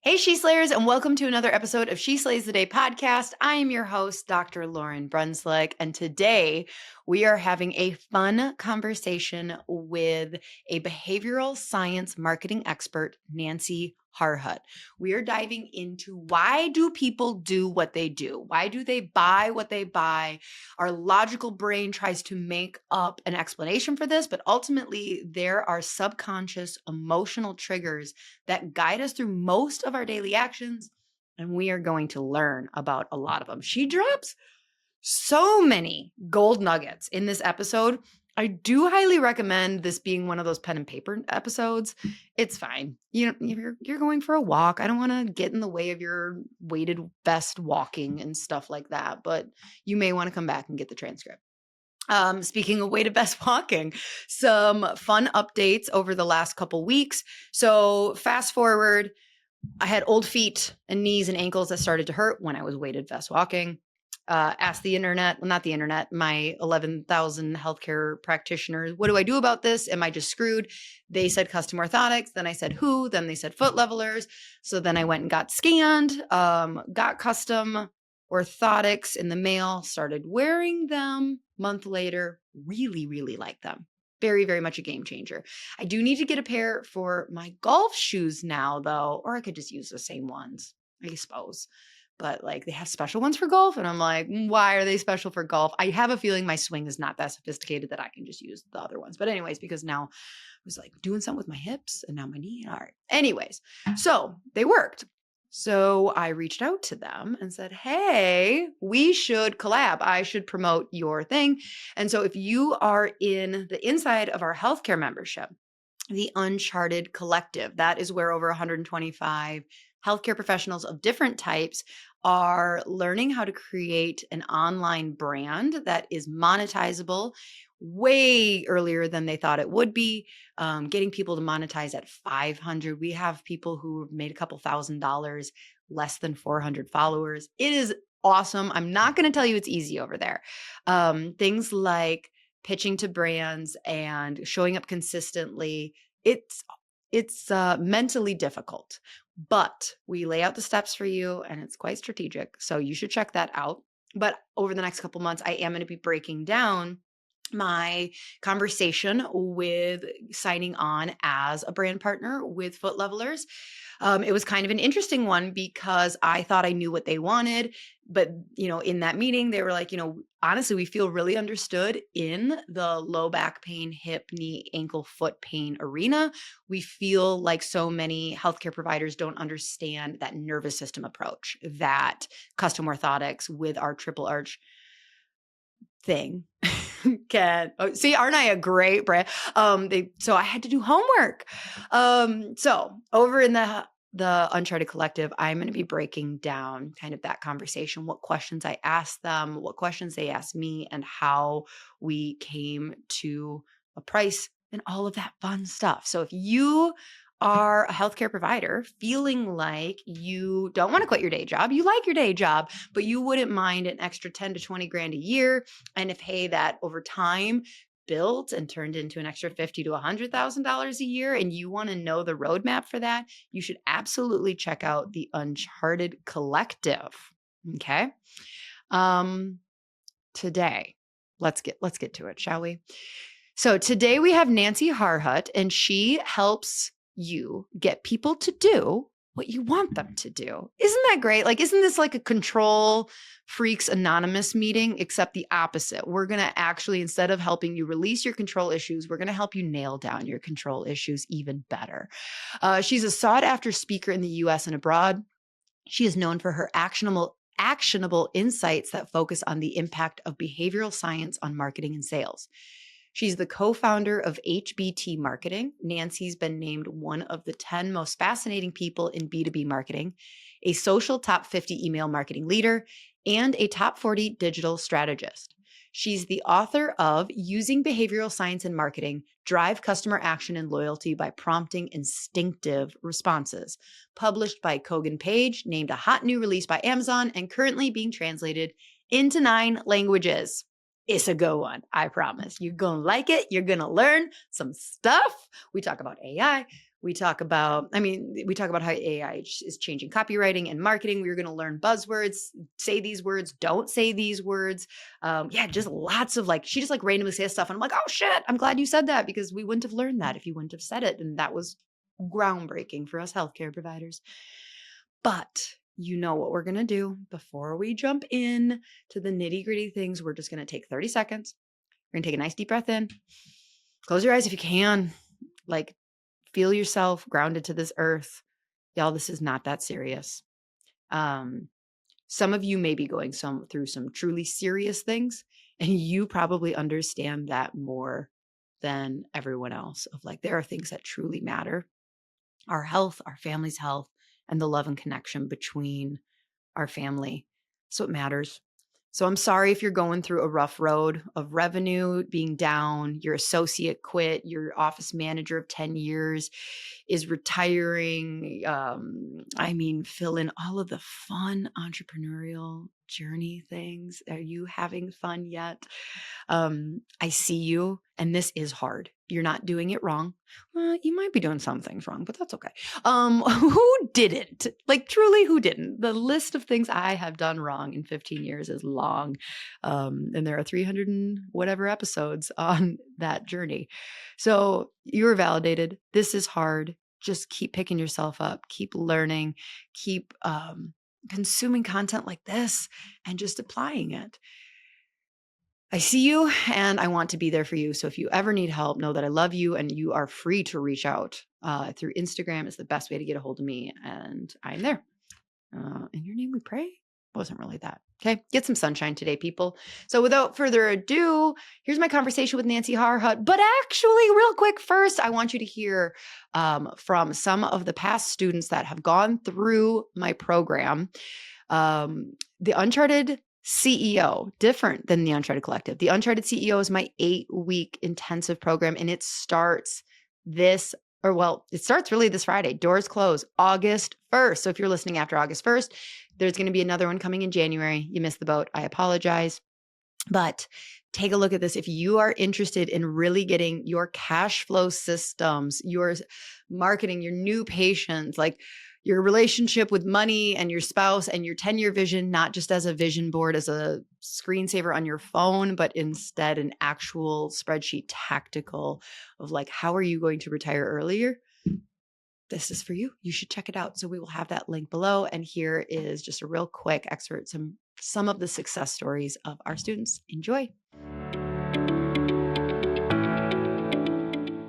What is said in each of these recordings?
Hey, She Slayers, and welcome to another episode of She Slays the Day podcast. I am your host, Dr. Lauryn Brunslick, and today we are having a fun conversation with a behavioral science marketing expert, Nancy Harhut. We are diving into why do people do what they do? Why do they buy what they buy? Our logical brain tries to make up an explanation for this, but ultimately there are subconscious emotional triggers that guide us through most of our daily actions, and we are going to learn about a lot of them. She drops so many gold nuggets in this episode. I do highly recommend this being one of those pen and paper episodes. It's fine. You're going for a walk. I don't want to get in the way of your weighted vest walking and stuff like that, but you may want to come back and get the transcript. Speaking of weighted vest walking, some fun updates over the last couple weeks. So fast forward, I had old feet and knees and ankles that started to hurt when I was weighted vest walking. Asked the internet, well, not the internet, my 11,000 healthcare practitioners, what do I do about this? Am I just screwed? They said custom orthotics. Then I said who? Then they said foot levelers. So then I went and got scanned, got custom orthotics in the mail, started wearing them. Month later, really, really like them. Very, very much a game changer. I do need to get a pair for my golf shoes now, though, or I could just use the same ones, I suppose. But like they have special ones for golf. And I'm like, why are they special for golf? I have a feeling my swing is not that sophisticated that I can just use the other ones. But anyways, because now I was like doing something with my hips and now my knee. All right. Anyways, so they worked. So I reached out to them and said, hey, we should collab. I should promote your thing. And so if you are in the inside of our healthcare membership, the Uncharted Collective, that is where over 125 healthcare professionals of different types are learning how to create an online brand that is monetizable way earlier than they thought it would be, getting people to monetize at 500. We have people who have made a couple $1,000s, less than 400 followers. It is awesome. I'm not going to tell you it's easy over there. Things like pitching to brands and showing up consistently, it's mentally difficult, but we lay out the steps for you and it's quite strategic. So you should check that out. But over the next couple months, I am going to be breaking down my conversation with signing on as a brand partner with Foot Levelers. It was kind of an interesting one because I thought I knew what they wanted. But, in that meeting, they were like, honestly, we feel really understood in the low back pain, hip, knee, ankle, foot pain arena. We feel like so many healthcare providers don't understand that nervous system approach, that custom orthotics with our triple arch thing can see, aren't I a great brand? So I had to do homework. So over in the Uncharted Collective, I'm going to be breaking down kind of that conversation, what questions I asked them, what questions they asked me, and how we came to a price and all of that fun stuff. So if you are a healthcare provider feeling like you don't want to quit your day job, you like your day job, but you wouldn't mind an extra 10 to 20 grand a year. And if, hey, that over time built and turned into an extra $50,000 to $100,000 a year, and you want to know the roadmap for that, you should absolutely check out the Uncharted Collective. Okay. Today, let's get to it, shall we? So today we have Nancy Harhut, and she helps you get people to do what you want them to do. Isn't that great? Like, isn't this like a Control Freaks Anonymous meeting, except the opposite? We're going to actually, instead of helping you release your control issues, we're going to help you nail down your control issues even better. She's a sought after speaker in the US and abroad. She is known for her actionable insights that focus on the impact of behavioral science on marketing and sales. She's the co-founder of HBT Marketing. Nancy's been named one of the 10 most fascinating people in B2B marketing, a social top 50 email marketing leader, and a top 40 digital strategist. She's the author of Using Behavioral Science in Marketing, Drive Customer Action and Loyalty by Prompting Instinctive Responses, published by Kogan Page, named a hot new release by Amazon, and currently being translated into 9 languages. It's a good one, I promise. You're going to like it. You're going to learn some stuff. We talk about AI. We talk about, we talk about how AI is changing copywriting and marketing. We're going to learn buzzwords, say these words, don't say these words. Just lots of she just randomly says stuff. And I'm like, oh shit, I'm glad you said that, because we wouldn't have learned that if you wouldn't have said it. And that was groundbreaking for us healthcare providers. But you know what we're going to do before we jump in to the nitty gritty things. We're just going to take 30 seconds. We're going to take a nice deep breath in. Close your eyes if you can. Feel yourself grounded to this earth. Y'all, this is not that serious. Some of you may be going through some truly serious things, and you probably understand that more than everyone else. There are things that truly matter. Our health, our family's health, and the love and connection between our family. That's what matters. So I'm sorry if you're going through a rough road of revenue being down, your associate quit, your office manager of 10 years is retiring. Fill in all of the fun entrepreneurial journey things. Are you having fun yet? I see you, and this is hard. You're not doing it wrong. Well, you might be doing some things wrong, but that's okay. Who didn't? Truly, who didn't? The list of things I have done wrong in 15 years is long. And there are 300 and whatever episodes on that journey. So you were validated. This is hard. Just keep picking yourself up, keep learning, keep consuming content like this, and just applying it. I see you, and I want to be there for you. So if you ever need help, know that I love you, and you are free to reach out through Instagram. Is the best way to get a hold of me, and I'm there. In your name we pray. Wasn't really that. Okay, get some sunshine today, people. So without further ado, here's my conversation with Nancy Harhut. But actually, real quick, first, I want you to hear from some of the past students that have gone through my program. The Uncharted CEO, different than the Uncharted Collective. The Uncharted CEO is my 8-week intensive program, and it starts it starts really this Friday. Doors close August 1st. So if you're listening after August 1st, there's going to be another one coming in January. You missed the boat. I apologize. But take a look at this. If you are interested in really getting your cash flow systems, your marketing, your new patients, your relationship with money and your spouse and your 10-year vision, not just as a vision board, as a screensaver on your phone, but instead an actual spreadsheet tactical of how are you going to retire earlier? This is for you. You should check it out. So we will have that link below. And here is just a real quick excerpt, some of the success stories of our students. Enjoy.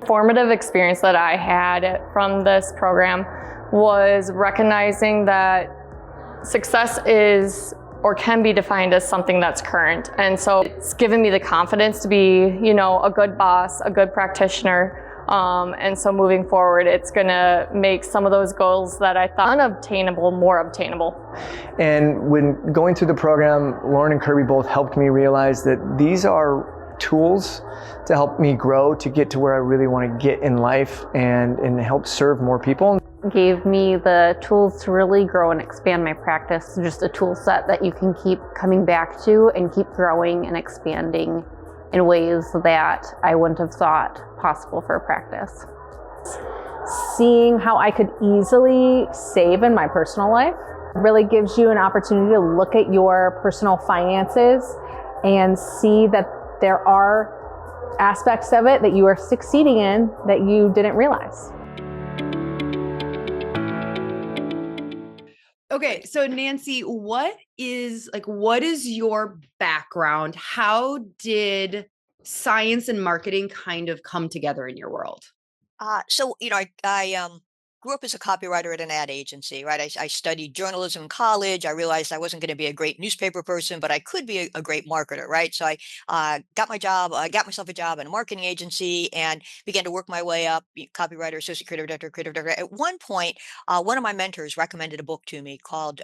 Formative experience that I had from this program was recognizing that success is or can be defined as something that's current. And so it's given me the confidence to be, a good boss, a good practitioner. And so moving forward, it's gonna make some of those goals that I thought unobtainable more obtainable. And when going through the program, Lauryn and Kirby both helped me realize that these are tools to help me grow to get to where I really want to get in life and help serve more people. Gave me the tools to really grow and expand my practice, just a tool set that you can keep coming back to and keep growing and expanding in ways that I wouldn't have thought possible for a practice. Seeing how I could easily save in my personal life really gives you an opportunity to look at your personal finances and see that there are aspects of it that you are succeeding in that you didn't realize. Okay, so Nancy, what is your background? How did science and marketing kind of come together in your world? I grew up as a copywriter at an ad agency, right? I studied journalism in college. I realized I wasn't going to be a great newspaper person, but I could be a great marketer, right? So I got myself a job in a marketing agency and began to work my way up, copywriter, associate creative director, creative director. At one point, one of my mentors recommended a book to me called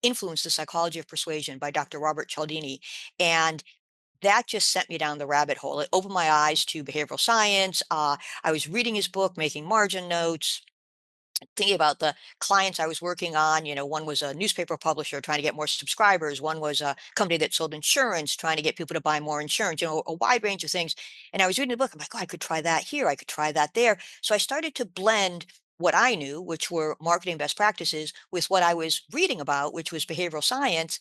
Influence, the Psychology of Persuasion by Dr. Robert Cialdini. And that just sent me down the rabbit hole. It opened my eyes to behavioral science. I was reading his book, making margin notes. thinking about the clients I was working on, one was a newspaper publisher trying to get more subscribers. One was a company that sold insurance, trying to get people to buy more insurance, a wide range of things. And I was reading the book. I'm like, oh, I could try that here. I could try that there. So I started to blend what I knew, which were marketing best practices, with what I was reading about, which was behavioral science,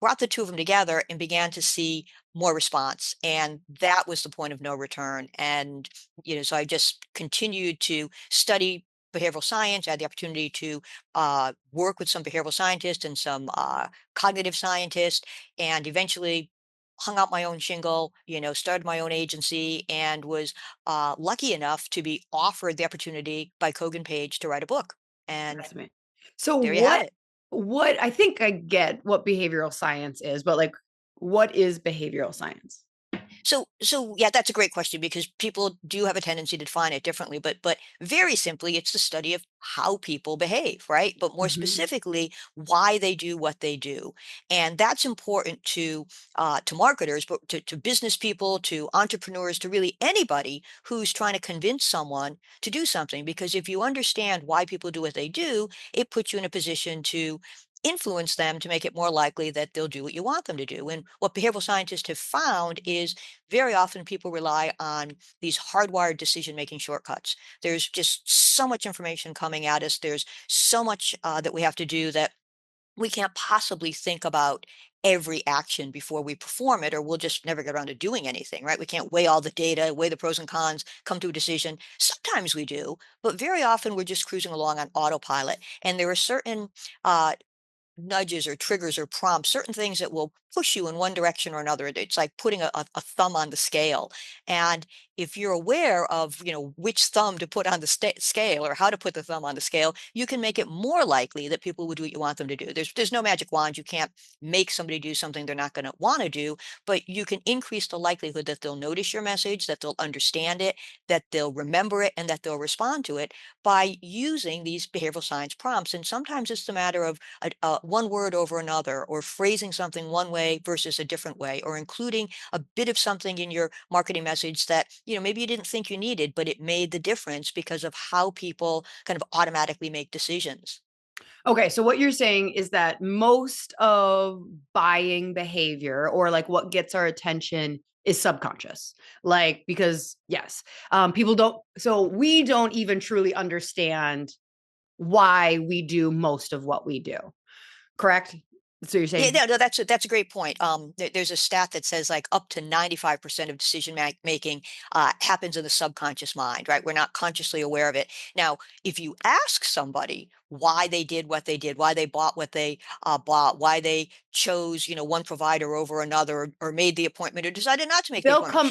brought the two of them together and began to see more response. And that was the point of no return. And, so I just continued to study behavioral science. I had the opportunity to work with some behavioral scientists and some cognitive scientists, and eventually hung out my own shingle, started my own agency, and was lucky enough to be offered the opportunity by Kogan Page to write a book. And That's me. So there you have it. what I think I get what behavioral science is, but like what is behavioral science? So yeah, that's a great question, because people do have a tendency to define it differently, but very simply, it's the study of how people behave, right? But more Mhm. specifically, why they do what they do. And that's important to marketers, but to business people, to entrepreneurs, to really anybody who's trying to convince someone to do something. Because if you understand why people do what they do, it puts you in a position to influence them to make it more likely that they'll do what you want them to do. And what behavioral scientists have found is very often people rely on these hardwired decision making shortcuts. There's just so much information coming at us. There's so much that we have to do, that we can't possibly think about every action before we perform it, or we'll just never get around to doing anything, right? We can't weigh all the data, weigh the pros and cons, come to a decision. Sometimes we do, but very often we're just cruising along on autopilot. And there are certain uh, nudges or triggers or prompts, certain things that will push you in one direction or another. It's like putting a thumb on the scale. And if you're aware of, which thumb to put on the scale, or how to put the thumb on the scale, you can make it more likely that people will do what you want them to do. There's no magic wand. You can't make somebody do something they're not going to want to do, but you can increase the likelihood that they'll notice your message, that they'll understand it, that they'll remember it, and that they'll respond to it by using these behavioral science prompts. And sometimes it's the matter of one word over another, or phrasing something one way versus a different way, or including a bit of something in your marketing message that, maybe you didn't think you needed, but it made the difference because of how people kind of automatically make decisions. Okay, so what you're saying is that most of buying behavior, or like what gets our attention, is subconscious. Like, because yes, people don't, so we don't even truly understand why we do most of what we do. Correct? So you're Yeah, saying? no, that's a great point. There's a stat that says like up to 95% of decision making happens in the subconscious mind, right? We're not consciously aware of it. Now, if you ask somebody why they did what they did, why they bought what they bought, why they chose, one provider over another, or made the appointment, or decided not to make the appointment,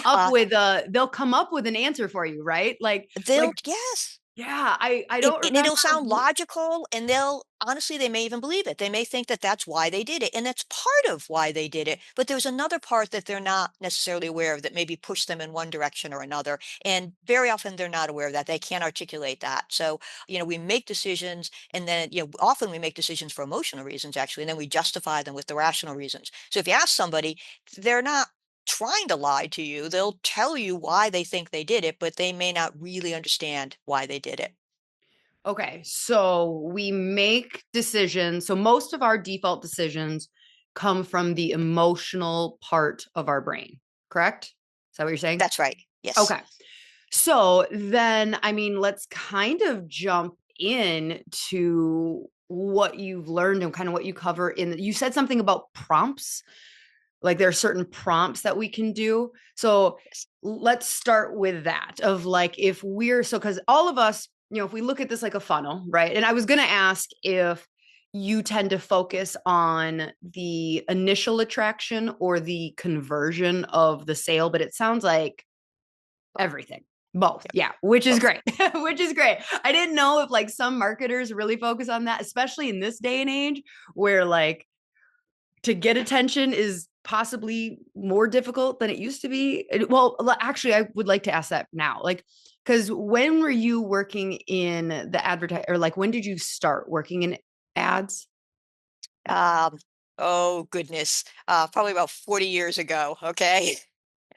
They'll come up with an answer for you, right? Like yes. yeah, I It don't and it'll sound remember. logical, and they'll honestly, they may even believe it. They may think that that's why they did it, and that's part of why they did it, but there's another part that they're not necessarily aware of, that maybe pushed them in one direction or another, and very often they're not aware of that. They can't articulate that. So, we make decisions, and then, often we make decisions for emotional reasons, actually, and then we justify them with the rational reasons. So if you ask somebody, they're not trying to lie to you. They'll tell you why they think they did it, but they may not really understand why they did it. Okay, so we make decisions. So most of our default decisions come from the emotional part of our brain, correct? Is that what you're saying? That's right. Yes. Okay. So then, I mean, let's kind of jump in to what you've learned and kind of what you cover you said something about prompts. Like there are certain prompts that we can do. So Yes. let's start with that of like, if we're so, because all of us, if we look at this like a funnel, right? And I was going to ask if you tend to focus on the initial attraction or the conversion of the sale, but it sounds like everything. Both. Yep. Yeah, which is Both. great. Which is great. I didn't know if like some marketers really focus on that, especially in this day and age where like to get attention is possibly more difficult than it used to be. Well, actually, I would like to ask that now. Like, because when were you working in the advertise, or like when did you start working in ads? Um, oh goodness. Probably about 40 years ago. Okay.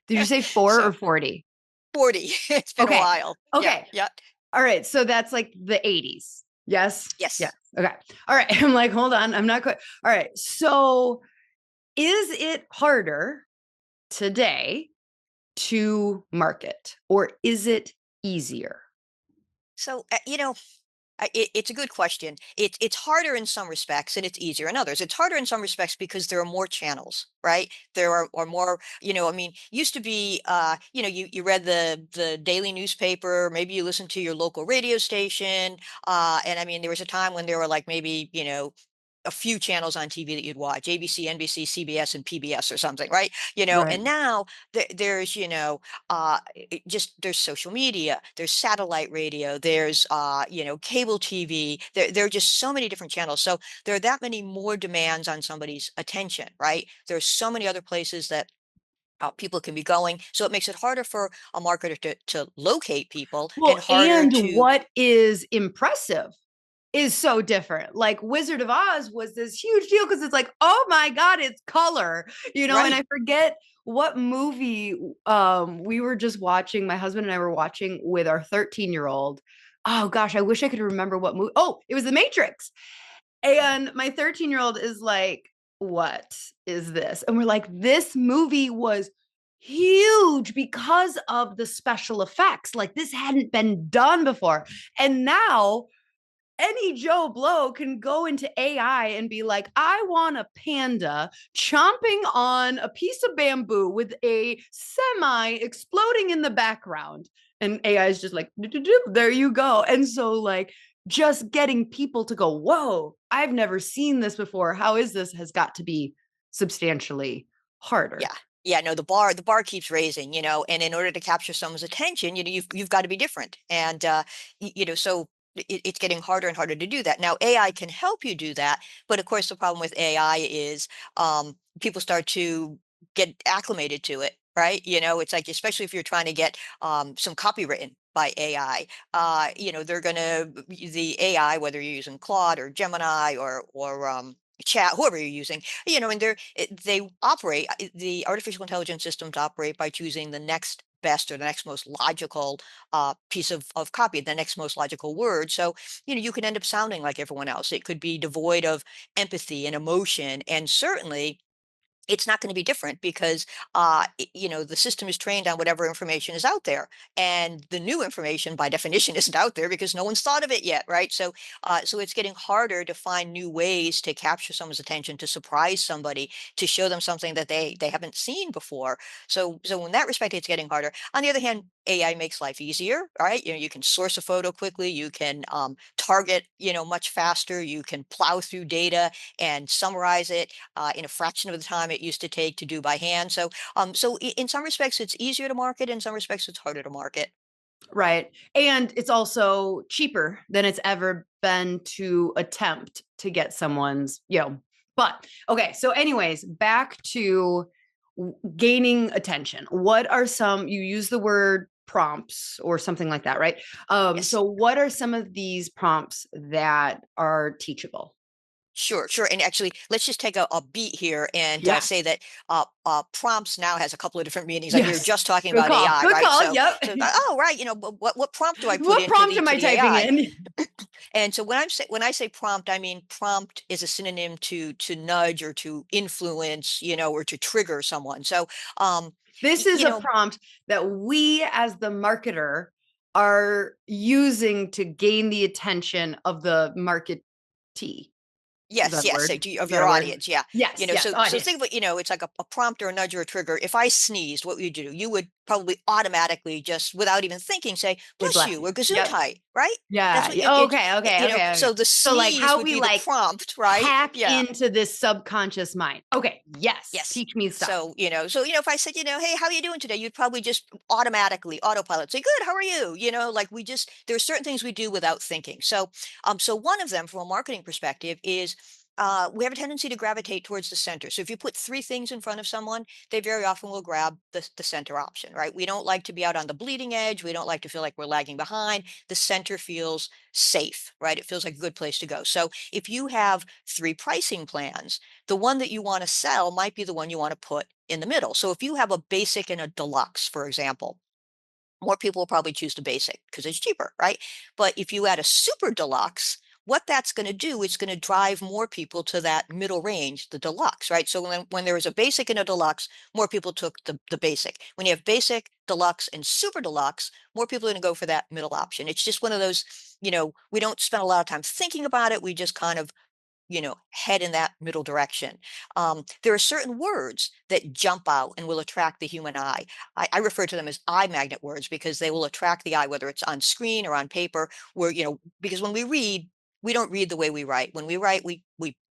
Did you say 4 So or 40? 40. It's been a Okay. while. Yeah. Okay. Yeah. All right. So that's like the 80s. Yes. Yes. Yes. Okay. All right. I'm like, hold on. I'm not quite. All right. So is it harder today to market or is it easier? So, it's a good question. It's harder in some respects and it's easier in others. It's harder in some respects because there are more channels, right? There are more, I mean, used to be, you read the daily newspaper, maybe you listened to your local radio station. And I mean, there was a time when there were like maybe, a few channels on TV that you'd watch, ABC, NBC, CBS, and PBS or something, right? Right. And now there's, just there's social media, there's satellite radio, there's, cable TV. There are just so many different channels. So there are that many more demands on somebody's attention, right? There's so many other places that people can be going. So it makes it harder for a marketer to locate people and Well, harder and to, what is impressive is so different. Like Wizard of Oz was this huge deal because it's like, oh my God, it's color, and right. I forget what movie we were just watching, my husband and I were watching with our 13-year-old. Oh gosh, I wish I could remember what movie. Oh, it was The Matrix. And my 13-year-old is like, what is this? And we're like, this movie was huge because of the special effects. Like this hadn't been done before. And now any Joe Blow can go into AI and be like, I want a panda chomping on a piece of bamboo with a semi exploding in the background. And AI is just like, there you go. And so, like, just getting people to go, whoa, I've never seen this before. How is this? Has got to be substantially harder. Yeah. Yeah, no, the bar keeps raising, and in order to capture someone's attention, you've got to be different. And so it's getting harder and harder to do that. Now, AI can help you do that, but of course the problem with AI is people start to get acclimated to it, right? It's like especially if you're trying to get some copy written by AI, they're gonna the AI, whether you're using Claude or Gemini or chat, whoever you're using, and they operate, the artificial intelligence systems operate by choosing the next best or the next most logical piece of copy, the next most logical word. So, you can end up sounding like everyone else. It could be devoid of empathy and emotion. And certainly it's not going to be different because the system is trained on whatever information is out there, and the new information by definition isn't out there because no one's thought of it yet, right? So it's getting harder to find new ways to capture someone's attention, to surprise somebody, to show them something that they haven't seen before. So in that respect it's getting harder. On the other hand, AI makes life easier, right? You can source a photo quickly, you can target much faster, you can plow through data and summarize it in a fraction of the time it used to take to do by hand. So in some respects, it's easier to market. In some respects, it's harder to market. Right. And it's also cheaper than it's ever been to attempt to get someone's, but okay. So, anyways, back to gaining attention. What are some, you use the word prompts or something like that, right? Yes. So, what are some of these prompts that are teachable? Sure, sure. And actually, let's just take a beat here and Yeah. say that prompts now has a couple of different meanings. Like we were Yes. just talking Good about call. AI, Good right? call. So, Yep. so oh, right, what prompt do I put What into prompt the am to I the typing AI? in? And so when I say prompt, I mean prompt is a synonym to nudge or to influence, or to trigger someone. So, This is a prompt that we as the marketer are using to gain the attention of the marketee. Is yes, that a yes, so word? of Is that your a word? audience, yeah. Yes, yes, So think of audience. it, it's like a prompt or a nudge or a trigger. If I sneezed, what would you do? You would probably automatically, just without even thinking, say, Say bless bless you, you. or Yep. gesundheit, right? That's Yeah. what it's, Okay, okay, okay, so okay. the So like sneeze how would we be the like prompt, right? hack Yeah. into this subconscious mind. Okay. Yes. Yes. Teach me stuff. So if I said, hey, how are you doing today? You'd probably just automatically autopilot say, good, how are you? Like there are certain things we do without thinking. So one of them from a marketing perspective is we have a tendency to gravitate towards the center. So if you put three things in front of someone, they very often will grab the center option, right? We don't like to be out on the bleeding edge. We don't like to feel like we're lagging behind. The center feels safe, right? It feels like a good place to go. So if you have three pricing plans, the one that you want to sell might be the one you want to put in the middle. So if you have a basic and a deluxe, for example, more people will probably choose the basic because it's cheaper, right? But if you add a super deluxe, what that's going to do, it's going to drive more people to that middle range, the deluxe, right? So when there was a basic and a deluxe, more people took the basic. When you have basic, deluxe, and super deluxe, more people are going to go for that middle option. It's just one of those, we don't spend a lot of time thinking about it. We just kind of head in that middle direction. There are certain words that jump out and will attract the human eye. I refer to them as eye magnet words because they will attract the eye, whether it's on screen or on paper, where, because when we read, we don't read the way we write. When we write, we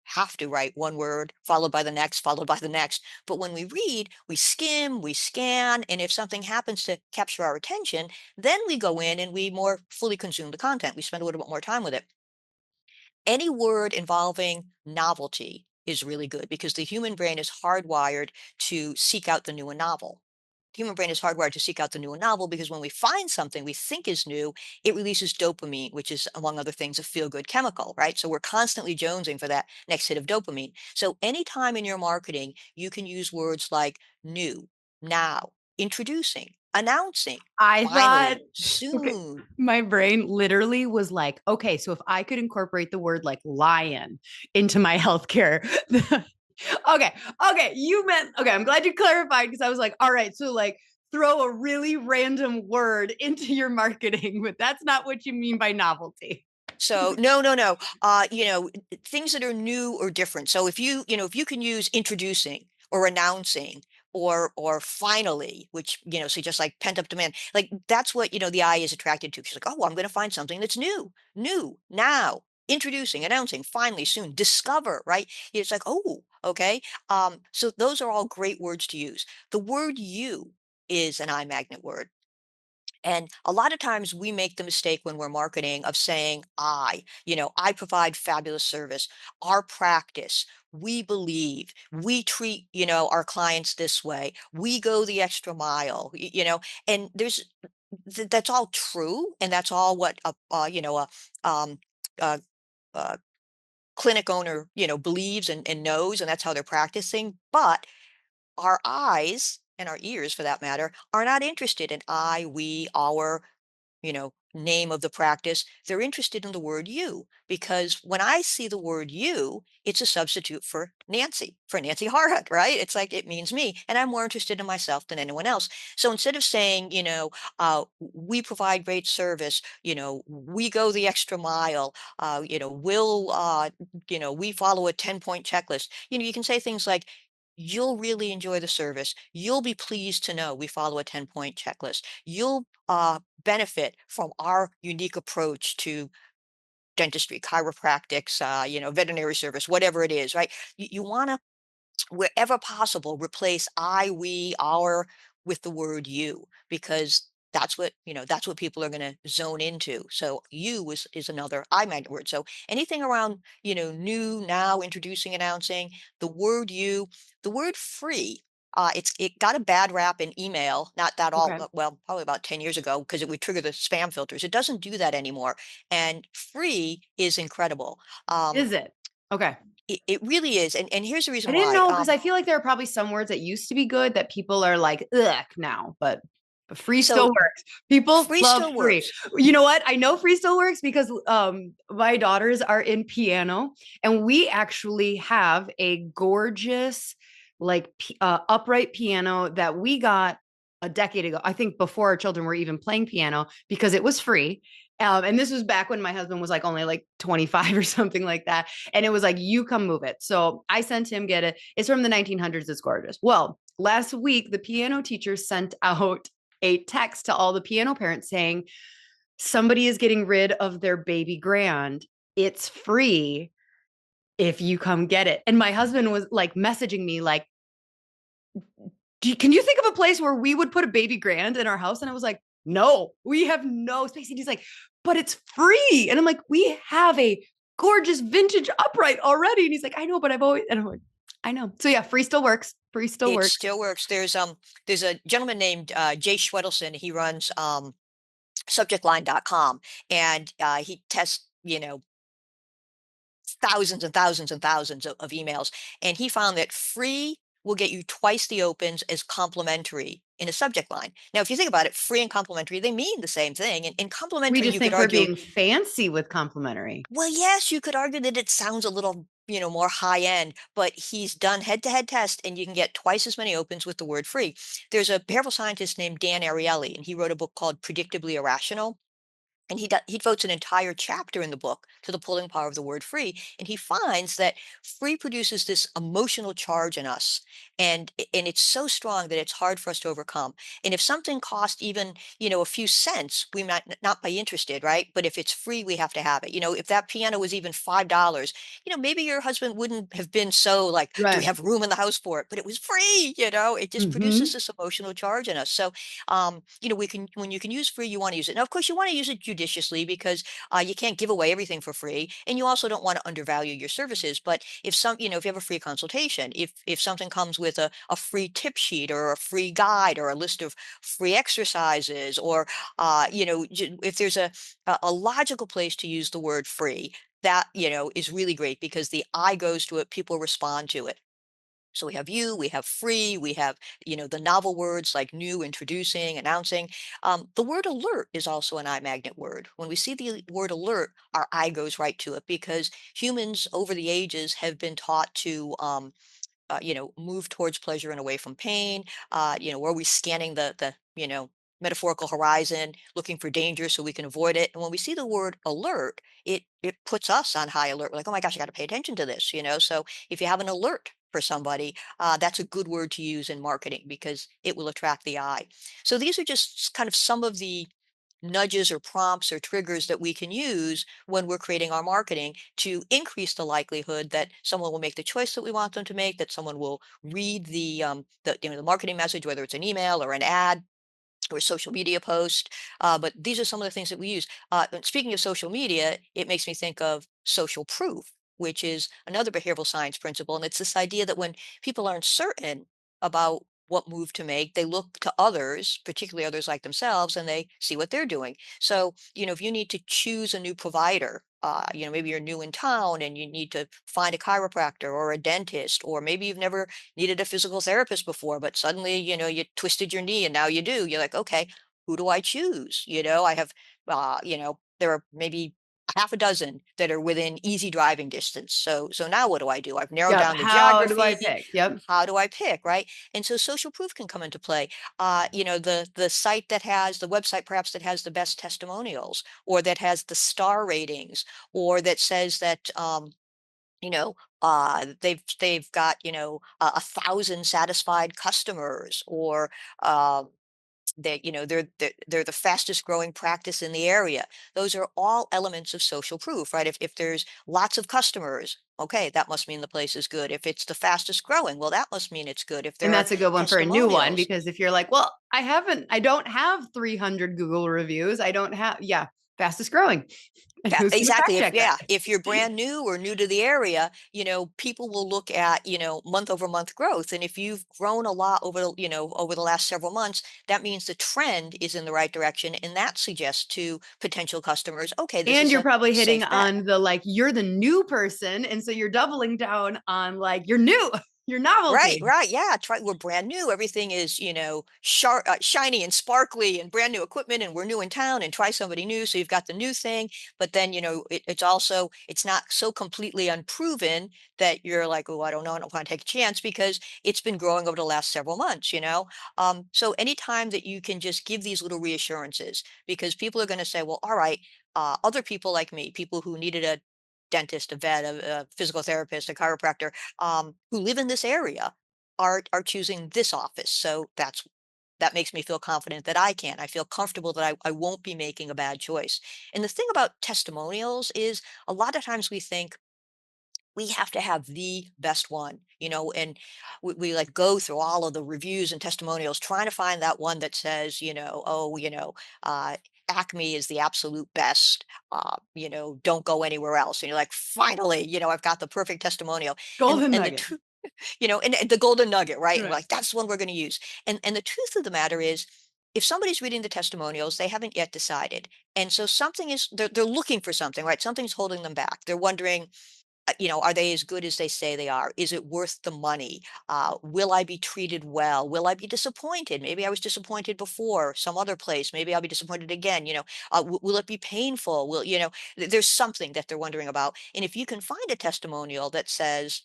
have to write one word followed by the next, followed by the next. But when we read, we skim, we scan, and if something happens to capture our attention, then we go in and we more fully consume the content. We spend a little bit more time with it. Any word involving novelty is really good because the human brain is hardwired to seek out the new and novel. The human brain is hardwired to seek out the new and novel because when we find something we think is new, it releases dopamine, which is, among other things, a feel-good chemical, right? So we're constantly jonesing for that next hit of dopamine. So anytime in your marketing, you can use words like new, now, introducing, announcing, I thought, finally, okay, soon. my brain literally was like, okay, so if I could incorporate the word like lion into my healthcare. Okay, you meant, okay, I'm glad you clarified because I was like, all right, so like throw a really random word into your marketing, but that's not what you mean by novelty. So no, no, no. Things that are new or different. So if you can use introducing or announcing or finally, which, so just like pent up demand, like that's what, the eye is attracted to. She's like, oh, I'm going to find something that's new, now, introducing, announcing, finally, soon, discover, right? It's like, oh, okay. So those are all great words to use. The word you is an eye magnet word. And a lot of times we make the mistake when we're marketing of saying, I provide fabulous service, our practice, we believe, we treat, our clients this way, we go the extra mile, and that's all true. And that's all what um, a, a clinic owner, believes and knows, and that's how they're practicing. But our eyes and our ears, for that matter, are not interested in I, we, our, name of the practice. They're interested in the word you, because when I see the word you, it's a substitute for Nancy Harhut, right? It's like it means me, and I'm more interested in myself than anyone else. So instead of saying, we provide great service, we go the extra mile, we follow a 10-point checklist. You can say things like, you'll really enjoy the service. You'll be pleased to know we follow a 10-point checklist. You'll benefit from our unique approach to dentistry, chiropractics, veterinary service, whatever it is, right? You want to, wherever possible, replace I, we, our with the word you, because that's what people are going to zone into. So you is another I magnet word. So anything around, new, now, introducing, announcing, the word you, the word free. It got a bad rap in email, not that all, Okay. well, probably about 10 years ago, because it would trigger the spam filters. It doesn't do that anymore. And free is incredible. Um, Is it? Okay. it really is. And here's the I reason didn't why. know because I feel like there are probably some words that used to be good that people are like, ugh, now, but free still So works. People free love still free. works. You know what? I know free still works because my daughters are in piano and we actually have a gorgeous like upright piano that we got a decade ago. I think before our children were even playing piano because it was free. And this was back when my husband was like only like 25 or something like that. And it was like, you come move it. So I sent him get it. It's from the 1900s. It's gorgeous. Well, last week, the piano teacher sent out a text to all the piano parents saying, somebody is getting rid of their baby grand. It's free if you come get it. And my husband was like messaging me like, can you think of a place where we would put a baby grand in our house? And I was like, no, we have no space. And he's like, but it's free. And I'm like, we have a gorgeous vintage upright already. And he's like, I know, but I've always, and I'm like, I know. So yeah, free still works. Free still It works. still works. There's a gentleman named Jay Schwedelson. He runs subjectline.com, and he tests, thousands and thousands and thousands of emails. And he found that free will get you twice the opens as complimentary in a subject line. Now, if you think about it, free and complimentary, they mean the same thing. And We complimentary, just you could think we're argue, being fancy with complimentary. well, yes, you could argue that it sounds a little, more high end, but he's done head-to-head test and you can get twice as many opens with the word free. There's a behavioral scientist named Dan Ariely, and he wrote a book called Predictably Irrational. And he devotes an entire chapter in the book to the pulling power of the word free. And he finds that free produces this emotional charge in us. And it's so strong that it's hard for us to overcome. And if something costs even, a few cents, we might not be interested, right? But if it's free, we have to have it. If that piano was even $5, maybe your husband wouldn't have been so like, do we Right. have room in the house for it? But it was free, it just produces Hmm. this emotional charge in us. So when you can use free, you want to use it. Now, of course, you want to use it judiciously because you can't give away everything for free, and you also don't want to undervalue your services. But if you have a free consultation, if something comes with a free tip sheet or a free guide or a list of free exercises, or if there's a logical place to use the word free, that is really great because the eye goes to it, people respond to it. So we have free, we have, the novel words like new, introducing, announcing. The word alert is also an eye magnet word. When we see the word alert, our eye goes right to it because humans over the ages have been taught to move towards pleasure and away from pain. We're always scanning the metaphorical horizon, looking for danger so we can avoid it. And when we see the word alert, it puts us on high alert. We're like, oh my gosh, I got to pay attention to this. So if you have an alert for somebody, that's a good word to use in marketing because it will attract the eye. So these are just kind of some of the nudges or prompts or triggers that we can use when we're creating our marketing to increase the likelihood that someone will make the choice that we want them to make, that someone will read the marketing message, whether it's an email or an ad or a social media post. But these are some of the things that we use. And speaking of social media, it makes me think of social proof, which is another behavioral science principle. And it's this idea that when people aren't certain about what move to make, they look to others, particularly others like themselves, and they see what they're doing. So, if you need to choose a new provider, maybe you're new in town and you need to find a chiropractor or a dentist, or maybe you've never needed a physical therapist before, but suddenly, you twisted your knee and now you do. You're like, okay, who do I choose? I have, there are maybe a half a dozen that are within easy driving distance. So now what do I do? I've narrowed Yep. down the How do I geography. pick? Yep. How do I pick, right? And so social proof can come into play. The site that has the website perhaps that has the best testimonials, or that has the star ratings, or that says that they've got, 1,000 satisfied customers, or they're the fastest growing practice in the area. Those are all elements of social proof, right? If there's lots of customers, okay, that must mean the place is good. If it's the fastest growing, well, that must mean it's good. If And there are that's a good one for a new one testimonials, because if you're like, well, I don't have 300 Google reviews. I don't have, yeah, fastest growing. And who's going to fact exactly. If check that? yeah, if you're brand new or new to the area, people will look at, month over month growth. And if you've grown a lot over the last several months, that means the trend is in the right direction. And that suggests to potential customers, okay, this And is you're a probably hitting safe bet. on the like, you're the new person. And so you're doubling down on like, you're new, your Right, novelty. right. Yeah, try we're brand new. Everything is, sharp, shiny and sparkly and brand new equipment, and we're new in town and try somebody new. So you've got the new thing, but then, it's not so completely unproven that you're like, oh, I don't know, I don't want to take a chance because it's been growing over the last several months. So anytime that you can just give these little reassurances, because people are going to say, well, all right, other people like me, people who needed a dentist, a vet, a physical therapist, a chiropractor, who live in this area are choosing this office. So that makes me feel confident that I can. I feel comfortable that I won't be making a bad choice. And the thing about testimonials is a lot of times we think we have to have the best one, and we like go through all of the reviews and testimonials trying to find that one that says, oh, Acme is the absolute best. Don't go anywhere else. And you're like, finally, I've got the perfect testimonial. And Golden and the nugget. truth, and the golden nugget, right? And we're Right. like, that's the one we're going to use. And the truth of the matter is, if somebody's reading the testimonials, they haven't yet decided. And so they're looking for something, right? Something's holding them back. They're wondering, are they as good as they say they are? Is it worth the money? Will I be treated well? Will I be disappointed? Maybe I was disappointed before some other place. Maybe I'll be disappointed again. Will it be painful? There's something that they're wondering about. And if you can find a testimonial that says,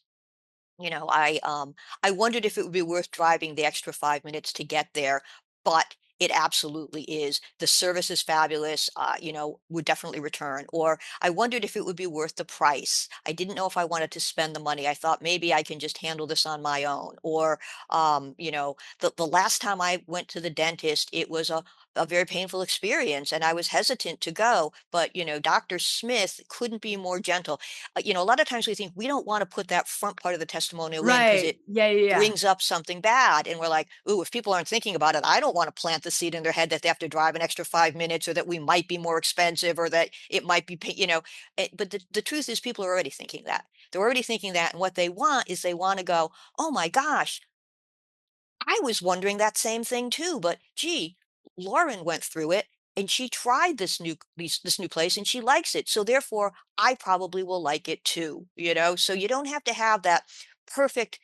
you know, I wondered if it would be worth driving the extra 5 minutes to get there, but it absolutely is. The service is fabulous. Would definitely return. Or I wondered if it would be worth the price. I didn't know if I wanted to spend the money. I thought maybe I can just handle this on my own. Or, the last time I went to the dentist, it was a very painful experience and I was hesitant to go, but Dr. Smith couldn't be more gentle. A lot of times we think we don't want to put that front part of the testimonial in because Right. it Yeah, yeah, yeah. brings up something bad. And we're like, ooh, if people aren't thinking about it, I don't want to plant the seed in their head that they have to drive an extra 5 minutes or that we might be more expensive or that it might be, But the truth is, people are already thinking that. They're already thinking that. And what they want is they want to go, oh my gosh, I was wondering that same thing too, but gee, Lauren went through it and she tried this new place and she likes it. So therefore, I probably will like it too. So you don't have to have that perfect,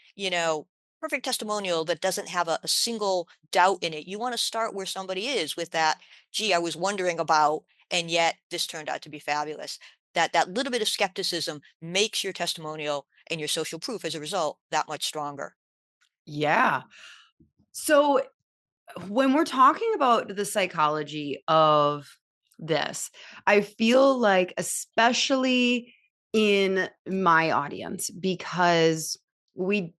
perfect testimonial that doesn't have a single doubt in it. You want to start where somebody is with that, gee, I was wondering about, and yet this turned out to be fabulous. That little bit of skepticism makes your testimonial and your social proof as a result that much stronger. Yeah. So when we're talking about the psychology of this, I feel like, especially in my audience, because we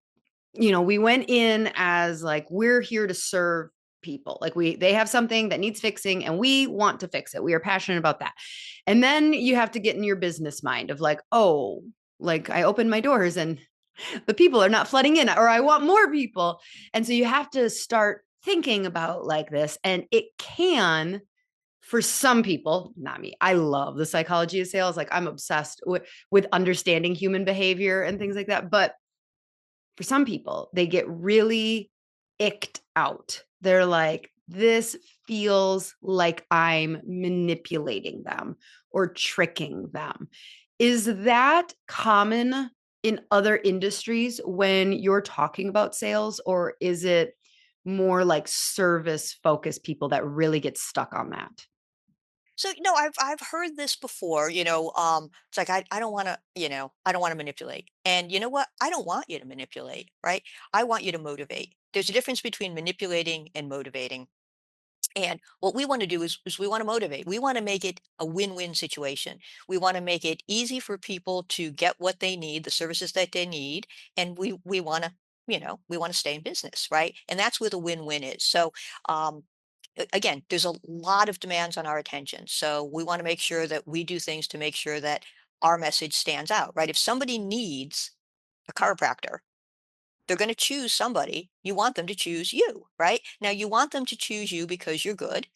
went in as like, we're here to serve people. Like they have something that needs fixing and we want to fix it. We are passionate about that. And then you have to get in your business mind of like, oh, like I opened my doors and the people are not flooding in, or I want more people. And so you have to start thinking about like this. And it can, for some people, not me, I love the psychology of sales. Like I'm obsessed with understanding human behavior and things like that. But for some people, they get really icked out. They're like, this feels like I'm manipulating them or tricking them. Is that common in other industries when you're talking about sales, or is it more like service focused people that really get stuck on that? So, no, I've heard this before, it's like I don't want to, I don't want to manipulate. And you know what? I don't want you to manipulate, right? I want you to motivate. There's a difference between manipulating and motivating. And what we want to do is we want to motivate. We want to make it a win-win situation. We want to make it easy for people to get what they need, the services that they need, and we want to, we want to stay in business, right? And that's where the win-win is. So, um, again, there's a lot of demands on our attention. So we want to make sure that we do things to make sure that our message stands out, right? If somebody needs a chiropractor, they're going to choose somebody. You want them to choose you, right? Now, you want them to choose you because you're good.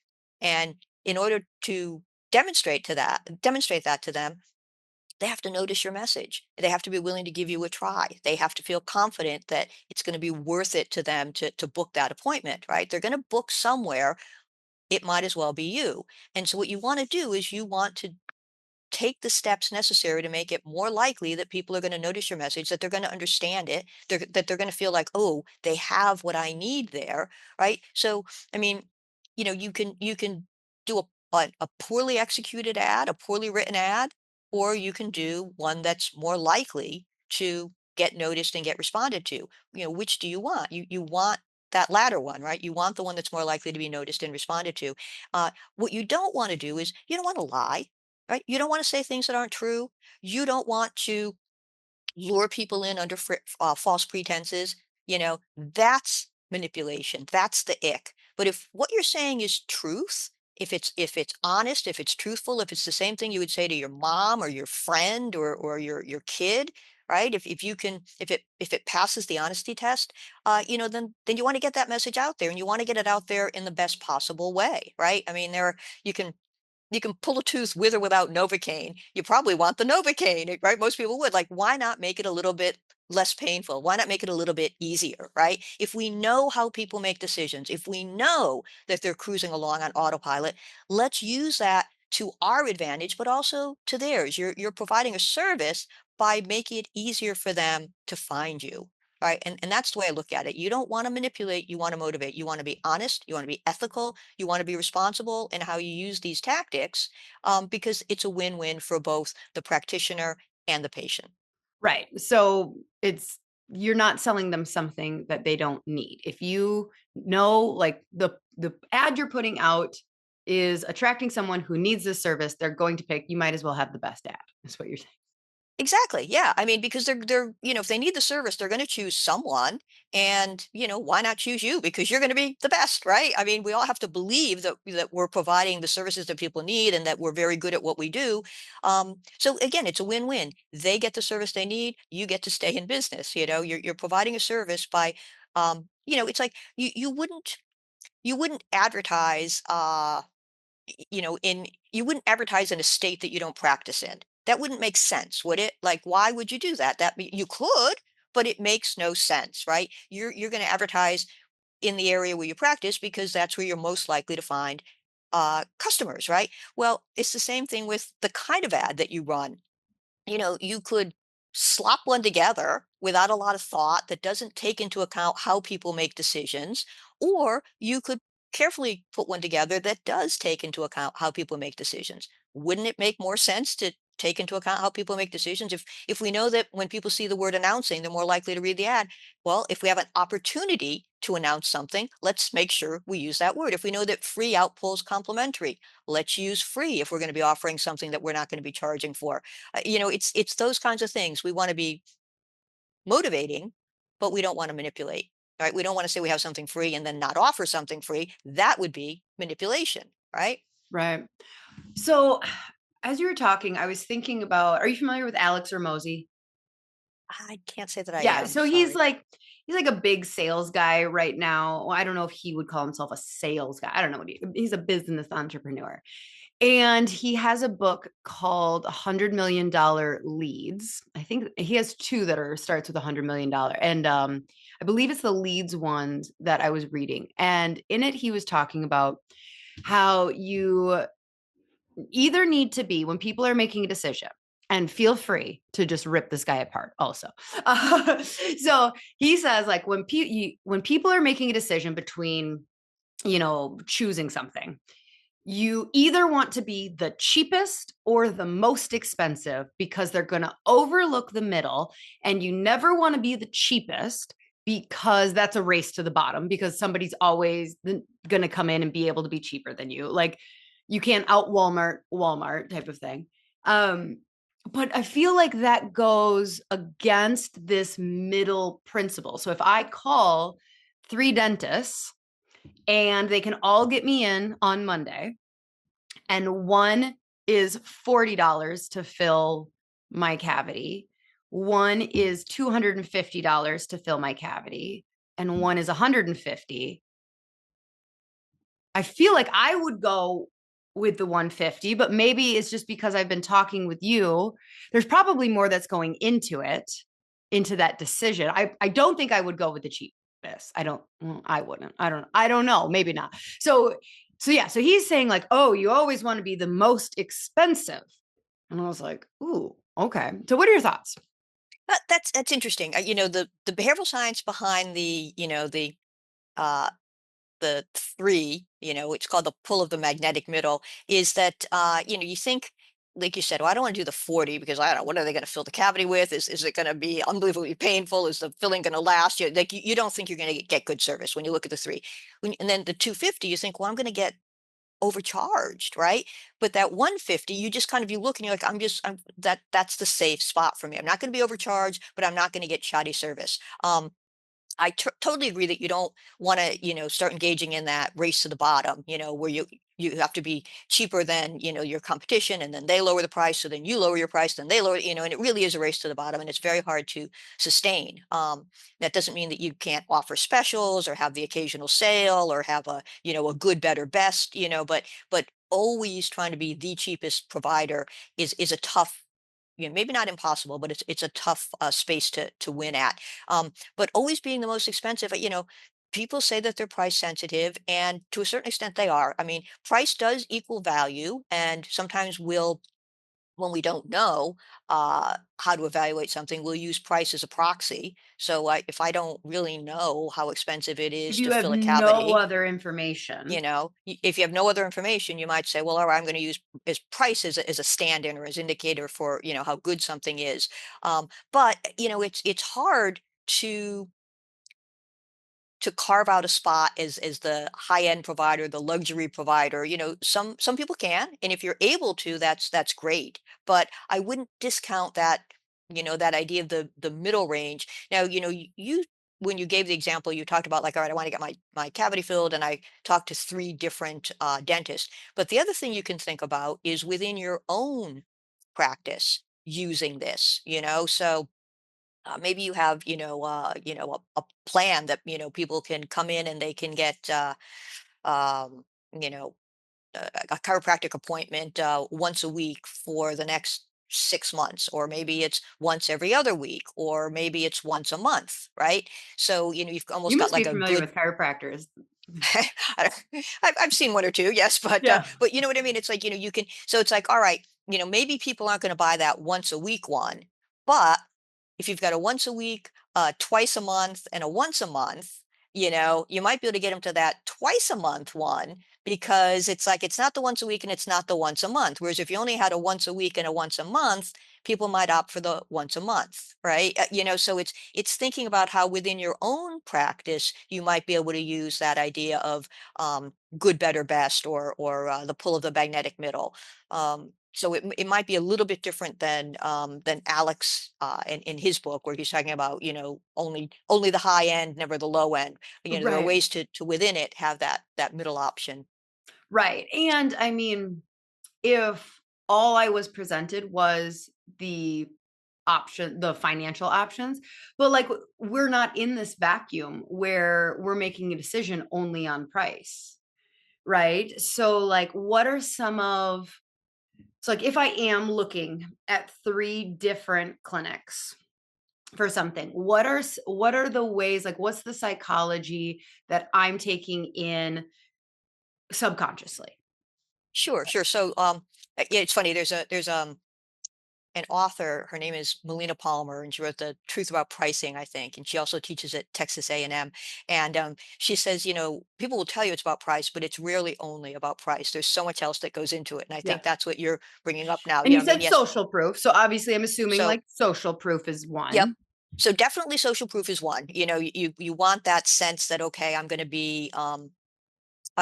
And in order to demonstrate that to them, they have to notice your message. They have to be willing to give you a try. They have to feel confident that it's going to be worth it to them to book that appointment, right? They're going to book somewhere. It might as well be you. And so what you want to do is you want to take the steps necessary to make it more likely that people are going to notice your message, that they're going to understand it, that they're going to feel like, oh, they have what I need there, right? So, I mean, you can do a poorly executed ad, a poorly written ad, or you can do one that's more likely to get noticed and get responded to. Which do you want? You want that latter one, right? You want the one that's more likely to be noticed and responded to. What you don't want to do is you don't want to lie, right? You don't want to say things that aren't true. You don't want to lure people in under false pretenses. That's manipulation. That's the ick. But if what you're saying is truth, if it's honest, if it's truthful, if it's the same thing you would say to your mom or your friend or your kid, right? If you can if it passes the honesty test, then you want to get that message out there and you want to get it out there in the best possible way, right? I mean, you can you can pull a tooth with or without Novocaine. You probably want the Novocaine, right? Most people would. Like, why not make it a little bit less painful? Why not make it a little bit easier, right? If we know how people make decisions, if we know that they're cruising along on autopilot, let's use that to our advantage, but also to theirs. You're providing a service, by making it easier for them to find you. Right. And that's the way I look at it. You don't want to manipulate, you want to motivate. You want to be honest, you want to be ethical, you want to be responsible in how you use these tactics, because it's a win-win for both the practitioner and the patient. Right. So you're not selling them something that they don't need. If you know, like the ad you're putting out is attracting someone who needs this service, they're going to pick, you might as well have the best ad. That's what you're saying. Exactly. Yeah. I mean, because they're, if they need the service, they're going to choose someone. And, why not choose you? Because you're going to be the best, right? I mean, we all have to believe that we're providing the services that people need and that we're very good at what we do. So again, it's a win-win. They get the service they need, you get to stay in business. You're providing a service by, it's like you wouldn't advertise you wouldn't advertise in a state that you don't practice in. That wouldn't make sense, would it? Like, why would you do that? You could, but it makes no sense, right? You're going to advertise in the area where you practice because that's where you're most likely to find customers, right? Well, it's the same thing with the kind of ad that you run. You could slop one together without a lot of thought that doesn't take into account how people make decisions, or you could carefully put one together that does take into account how people make decisions. Wouldn't it make more sense to take into account how people make decisions? If we know that when people see the word announcing, they're more likely to read the ad. Well, if we have an opportunity to announce something, let's make sure we use that word. If we know that free outpulls complimentary, let's use free if we're going to be offering something that we're not going to be charging for. It's those kinds of things. We want to be motivating, but we don't want to manipulate. Right? We don't want to say we have something free and then not offer something free. That would be manipulation, right? Right. So as you were talking, I was thinking about, are you familiar with Alex Ramosi? I can't say that I Yeah. am. So he's Sorry. like a big sales guy right now. Well, I don't know if he would call himself a sales guy. I don't know he's a business entrepreneur. And he has a book called $100 Million Leads. I think he has two that starts with $100 million. And I believe it's the Leads ones that I was reading. And in it, he was talking about how you either need to be, when people are making a decision, and feel free to just rip this guy apart also. So he says, like, when people are making a decision between, choosing something, you either want to be the cheapest or the most expensive because they're going to overlook the middle, and you never want to be the cheapest because that's a race to the bottom, because somebody's always going to come in and be able to be cheaper than you. Like, you can't out Walmart type of thing. But I feel like that goes against this middle principle. So if I call 3 dentists and they can all get me in on Monday, and one is $40 to fill my cavity, one is $250 to fill my cavity, and one is $150. I feel like I would go with the 150, but maybe it's just because I've been talking with you. There's probably more that's going into it, into that decision. I don't think I would go with the cheapest. I wouldn't. I don't know. Maybe not. So yeah, so he's saying, like, oh, you always want to be the most expensive. And I was like, ooh, okay. So what are your thoughts? That's interesting. The behavioral science behind uh, the three, it's called the pull of the magnetic middle, is that, you think, like you said, well, I don't want to do the 40 because I don't know, what are they going to fill the cavity with? Is it going to be unbelievably painful? Is the filling going to last? You don't think you're going to get good service when you look at the three. And then the 250, you think, well, I'm going to get overcharged, right? But that 150, you look and you're like, that's the safe spot for me. I'm not going to be overcharged, but I'm not going to get shoddy service. I totally agree that you don't want to, start engaging in that race to the bottom, where you have to be cheaper than, your competition, and then they lower the price, so then you lower your price, then they lower, and it really is a race to the bottom, and it's very hard to sustain. That doesn't mean that you can't offer specials or have the occasional sale or have a good, better, best, but always trying to be the cheapest provider is a tough, maybe not impossible, but it's a tough space to win at. But always being the most expensive, people say that they're price sensitive, and to a certain extent they are. I mean, price does equal value, and sometimes we'll when we don't know how to evaluate something, we'll use price as a proxy. So if I don't really know how expensive it If is you to have fill a no cavity, other information. if you have no other information, you might say, well, all right, I'm going to use as price as a stand-in or as indicator for, how good something is. But, it's hard to carve out a spot as the high-end provider, the luxury provider. Some people can, and if you're able to, that's great. But I wouldn't discount that, that idea of the middle range. Now, you when you gave the example, you talked about, like, all right, I want to get my cavity filled, and I talked to three different dentists. But the other thing you can think about is within your own practice using this. So maybe you have, a plan that, people can come in and they can get, um, you know, a chiropractic appointment once a week for the next 6 months, or maybe it's once every other week, or maybe it's once a month, right? So, you've You almost got must be like a familiar good with chiropractors. I I've seen one or two, yes, Yeah. but you know what I mean? It's like, you can, so it's like, all right, maybe people aren't going to buy that once a week one, but if you've got a once a week, twice a month, and a once a month, you might be able to get them to that twice a month one, because it's like it's not the once a week and it's not the once a month. Whereas if you only had a once a week and a once a month, people might opt for the once a month, right? So it's thinking about how within your own practice you might be able to use that idea of good, better, best, or the pull of the magnetic middle. So it might be a little bit different than Alex in his book, where he's talking about, only the high end, never the low end. There are Right. ways to within it have that middle option. Right. And I mean, if all I was presented was the financial options, but like we're not in this vacuum where we're making a decision only on price, right? So like what are some of so like if I am looking at three different clinics for something, what are the ways, like what's the psychology that I'm taking in subconsciously? Sure, sure. So yeah, it's funny. There's an author. Her name is Melina Palmer, and she wrote The Truth About Pricing, I think, and she also teaches at Texas A&M. And she says, people will tell you it's about price, but it's rarely only about price. There's so much else that goes into it, and I think Yes. that's what you're bringing up now. And you I mean, said yes. social proof. So obviously I'm assuming So like social proof is yep. one. So definitely social proof is one. You want that sense that, okay, I'm going to be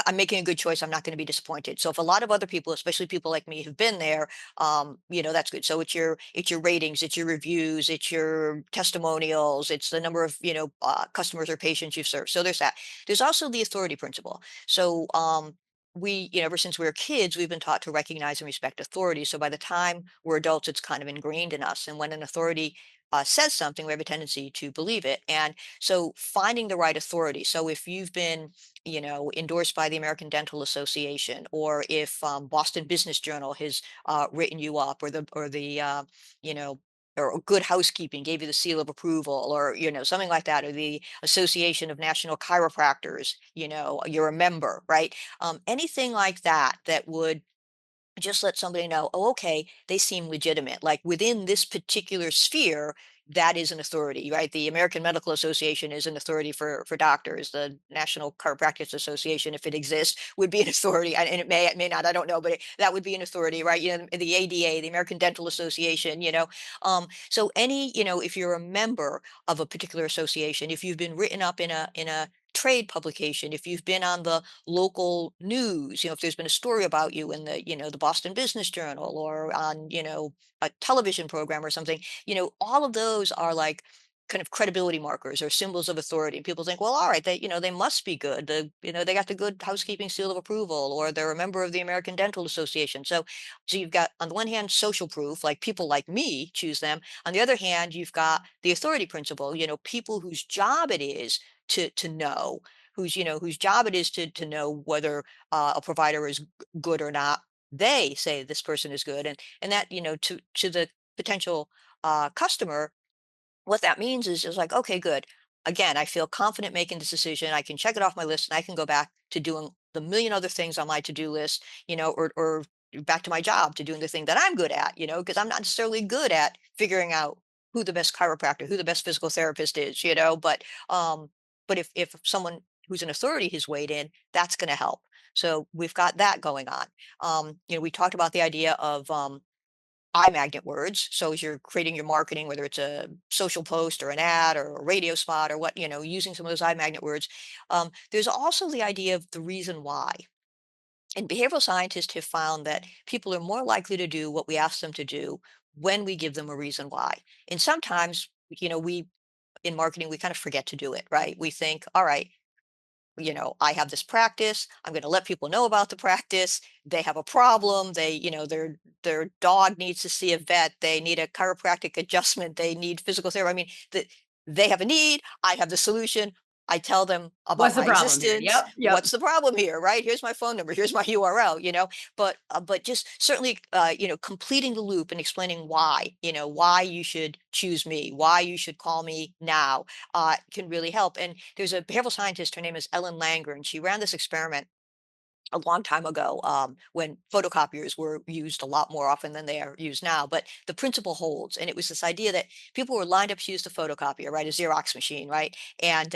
I'm making a good choice. I'm not going to be disappointed. So if a lot of other people, especially people like me, have been there, that's good. So it's your ratings, it's your reviews, it's your testimonials, it's the number of customers or patients you've served. So there's that. There's also the authority principle. So we, ever since we were kids, we've been taught to recognize and respect authority. So by the time we're adults, it's kind of ingrained in us. And when an authority says something, we have a tendency to believe it. And so finding the right authority. So if you've been endorsed by the American Dental Association, or if Boston Business Journal has written you up, or the you know or Good Housekeeping gave you the seal of approval, or something like that, or the Association of National Chiropractors, you're a member, right? Anything like that would just let somebody know, oh, okay, they seem legitimate. Like within this particular sphere, that is an authority, right? The American Medical Association is an authority for doctors. The National Chiropractic Association, if it exists, would be an authority, and it may not. I don't know, but that would be an authority, right? The ADA, the American Dental Association. So if you're a member of a particular association, if you've been written up in a trade publication, if you've been on the local news, if there's been a story about you in the Boston Business Journal, or on, a television program or something, all of those are like kind of credibility markers or symbols of authority. And people think, well, all right, they must be good. They got the Good Housekeeping seal of approval, or they're a member of the American Dental Association. So you've got, on the one hand, social proof, like people like me choose them. On the other hand, you've got the authority principle, people whose job it is to know, whose job it is to know whether a provider is good or not. They say this person is good, and that, to the potential customer, what that means is just like, okay, good. Again, I feel confident making this decision. I can check it off my list, and I can go back to doing the million other things on my to-do list, or back to my job, to doing the thing that I'm good at, because I'm not necessarily good at figuring out who the best chiropractor, who the best physical therapist is, but if someone who's an authority has weighed in, that's going to help. So we've got that going on. We talked about the idea of eye magnet words. So as you're creating your marketing, whether it's a social post or an ad or a radio spot or what, using some of those eye magnet words, there's also the idea of the reason why. And behavioral scientists have found that people are more likely to do what we ask them to do when we give them a reason why. And sometimes, we in marketing, we kind of forget to do it, right? We think, all right, I have this practice. I'm going to let people know about the practice. They have a problem. Their dog needs to see a vet. They need a chiropractic adjustment. They need physical therapy. I mean, they have a need. I have the solution. I tell them about What's the my problem here? existence. Yep, yep. What's the problem here, right? Here's my phone number. Here's my URL. But just certainly, completing the loop and explaining why, why you should choose me, why you should call me now, can really help. And there's a behavioral scientist, her name is Ellen Langer, and she ran this experiment a long time ago, when photocopiers were used a lot more often than they are used now. But the principle holds. And it was this idea that people were lined up to use the photocopier, right? A Xerox machine, right? And,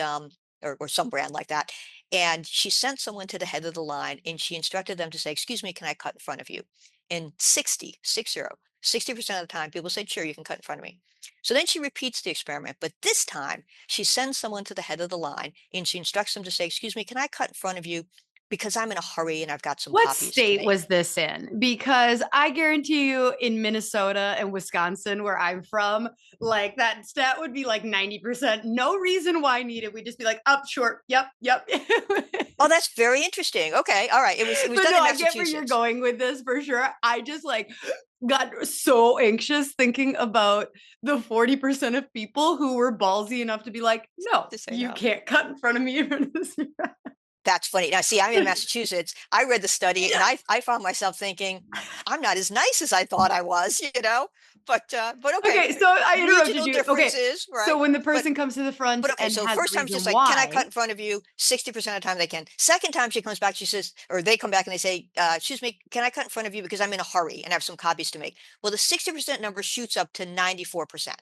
or some brand like that. And she sent someone to the head of the line and she instructed them to say, excuse me, can I cut in front of you? And 60% of the time, people said, sure, you can cut in front of me. So then she repeats the experiment, but this time she sends someone to the head of the line and she instructs them to say, excuse me, can I cut in front of you? Because I'm in a hurry and I've got some What copies to state make. was this in? Because I guarantee you in Minnesota and Wisconsin, where I'm from, like that stat would be like 90%. No reason why needed. We'd just be like, up, short. Yep, yep. Oh, that's very interesting. Okay, all right. It was But done no, in I get where you're Massachusetts. going with this for sure. I just like got so anxious thinking about the 40% of people who were ballsy enough to be like, no, To say you no. can't cut in front of me. That's funny. Now, see, I'm in Massachusetts. I read the study and I found myself thinking, I'm not as nice as I thought I was, but okay, Okay, so I interrupted regional you. Okay, differences, so right? when the But person comes to the front But okay, and so has a first time she's reason like, "Can I cut why, in front of you?" 60% of the time they can. Second time she comes back, she says, or they come back and they say, "Excuse me, can I cut in front of you because I'm in a hurry and I have some copies to make?" Well, the 60% number shoots up to 94%,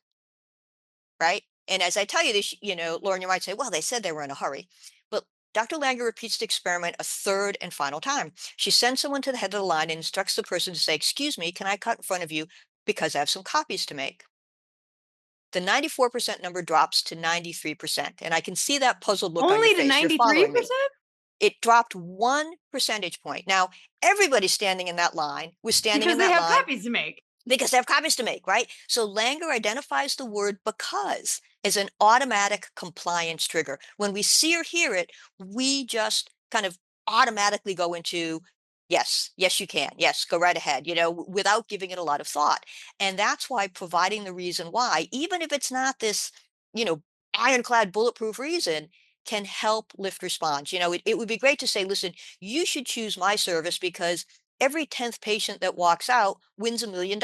right? And as I tell you this, Lauren, you might say, "Well, they said they were in a hurry," but Dr. Langer repeats the experiment a third and final time. She sends someone to the head of the line and instructs the person to say, "Excuse me, can I cut in front of you because I have some copies to make?" The 94% number drops to 93%. And I can see that puzzled look on your only to face. You're following me. 93%? It dropped 1 percentage point. Now, everybody standing in that line was standing Because in they that have line copies to make. because they have copies to make, right? So Langer identifies the word because as an automatic compliance trigger. When we see or hear it, we just kind of automatically go into, yes, yes, you can. Yes, go right ahead, without giving it a lot of thought. And that's why providing the reason why, even if it's not this, you know, ironclad bulletproof reason, can help lift response. It would be great to say, listen, you should choose my service because every 10th patient that walks out wins $1 million.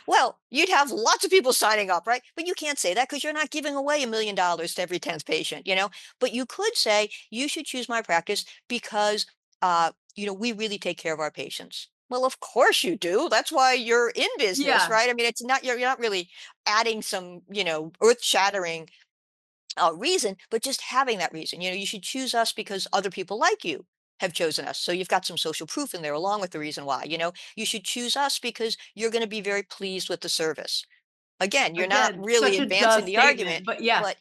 Well, you'd have lots of people signing up, right? But you can't say that because you're not giving away $1 million to every 10th patient. But you could say, you should choose my practice because, we really take care of our patients. Well, of course you do. That's why you're in business, Yeah, right? I mean, you're not really adding some, earth shattering reason, but just having that reason. You should choose us because other people like you have chosen us. So you've got some social proof in there along with the reason why. You should choose us because you're going to be very pleased with the service. Again, you're not again, really such a duh advancing the argument, statement, but yeah, but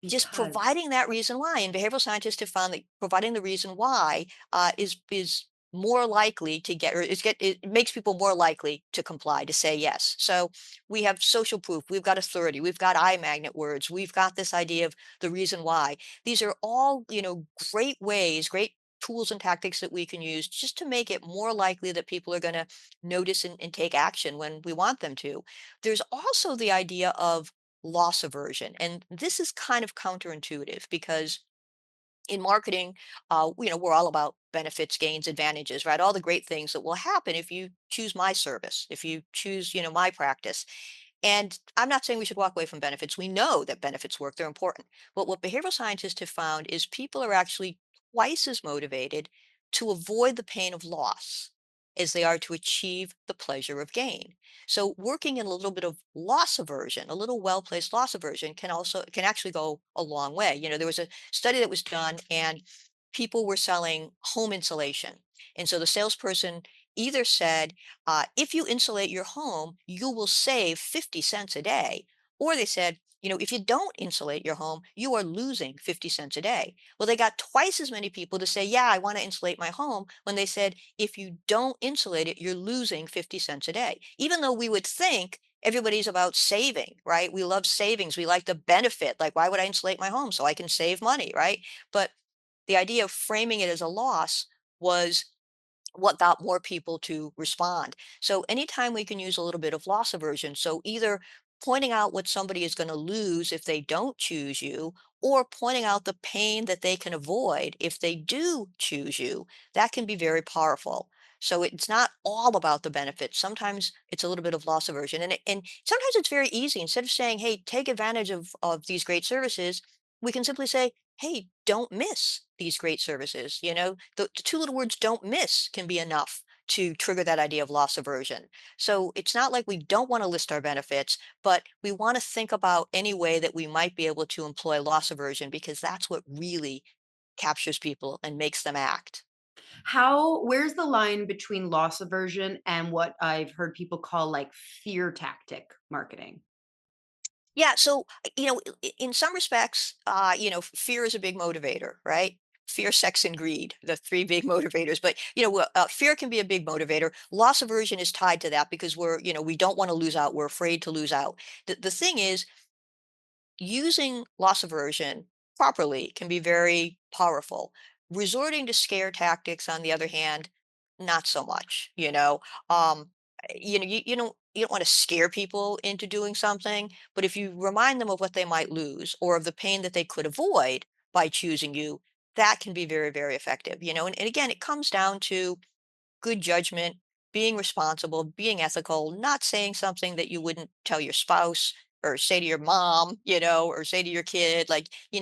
just because. providing that reason why. And behavioral scientists have found that providing the reason why is more likely to get, or it makes people more likely to comply, to say yes. So we have social proof, we've got authority, we've got eye magnet words, we've got this idea of the reason why. These are all, great ways, great tools and tactics that we can use just to make it more likely that people are going to notice and take action when we want them to. There's also the idea of loss aversion. And this is kind of counterintuitive because in marketing, we're all about benefits, gains, advantages, right? All the great things that will happen if you choose my service, if you choose, my practice. And I'm not saying we should walk away from benefits. We know that benefits work, they're important. But what behavioral scientists have found is people are actually twice as motivated to avoid the pain of loss. as they are to achieve the pleasure of gain. So working in a little bit of loss aversion, a little well-placed loss aversion can actually go a long way. There was a study that was done and people were selling home insulation. And so the salesperson either said, if you insulate your home, you will save 50 cents a day. Or they said, if you don't insulate your home, you are losing 50 cents a day. Well, they got twice as many people to say, yeah, I want to insulate my home, when they said, if you don't insulate it, you're losing 50 cents a day. Even though we would think everybody's about saving, right? We love savings. We like the benefit. Like, why would I insulate my home? So I can save money, right? But the idea of framing it as a loss was what got more people to respond. So anytime we can use a little bit of loss aversion, so either pointing out what somebody is going to lose if they don't choose you, or pointing out the pain that they can avoid if they do choose you, that can be very powerful. So it's not all about the benefits. Sometimes it's a little bit of loss aversion. And sometimes it's very easy. Instead of saying, hey, take advantage of these great services, we can simply say, hey, don't miss these great services. The two little words don't miss can be enough to trigger that idea of loss aversion. So it's not like we don't want to list our benefits, but we want to think about any way that we might be able to employ loss aversion, because that's what really captures people and makes them act. Where's the line between loss aversion and what I've heard people call like fear tactic marketing? Yeah, so in some respects, fear is a big motivator, right? Fear, sex, and greed, the three big motivators. But fear can be a big motivator. Loss aversion is tied to that because we don't want to lose out. We're afraid to lose out. The thing is, using loss aversion properly can be very powerful. Resorting to scare tactics, on the other hand, not so much. You don't want to scare people into doing something, but if you remind them of what they might lose or of the pain that they could avoid by choosing you, that can be very, very effective. And again, it comes down to good judgment, being responsible, being ethical, not saying something that you wouldn't tell your spouse or say to your mom, or say to your kid. Like, you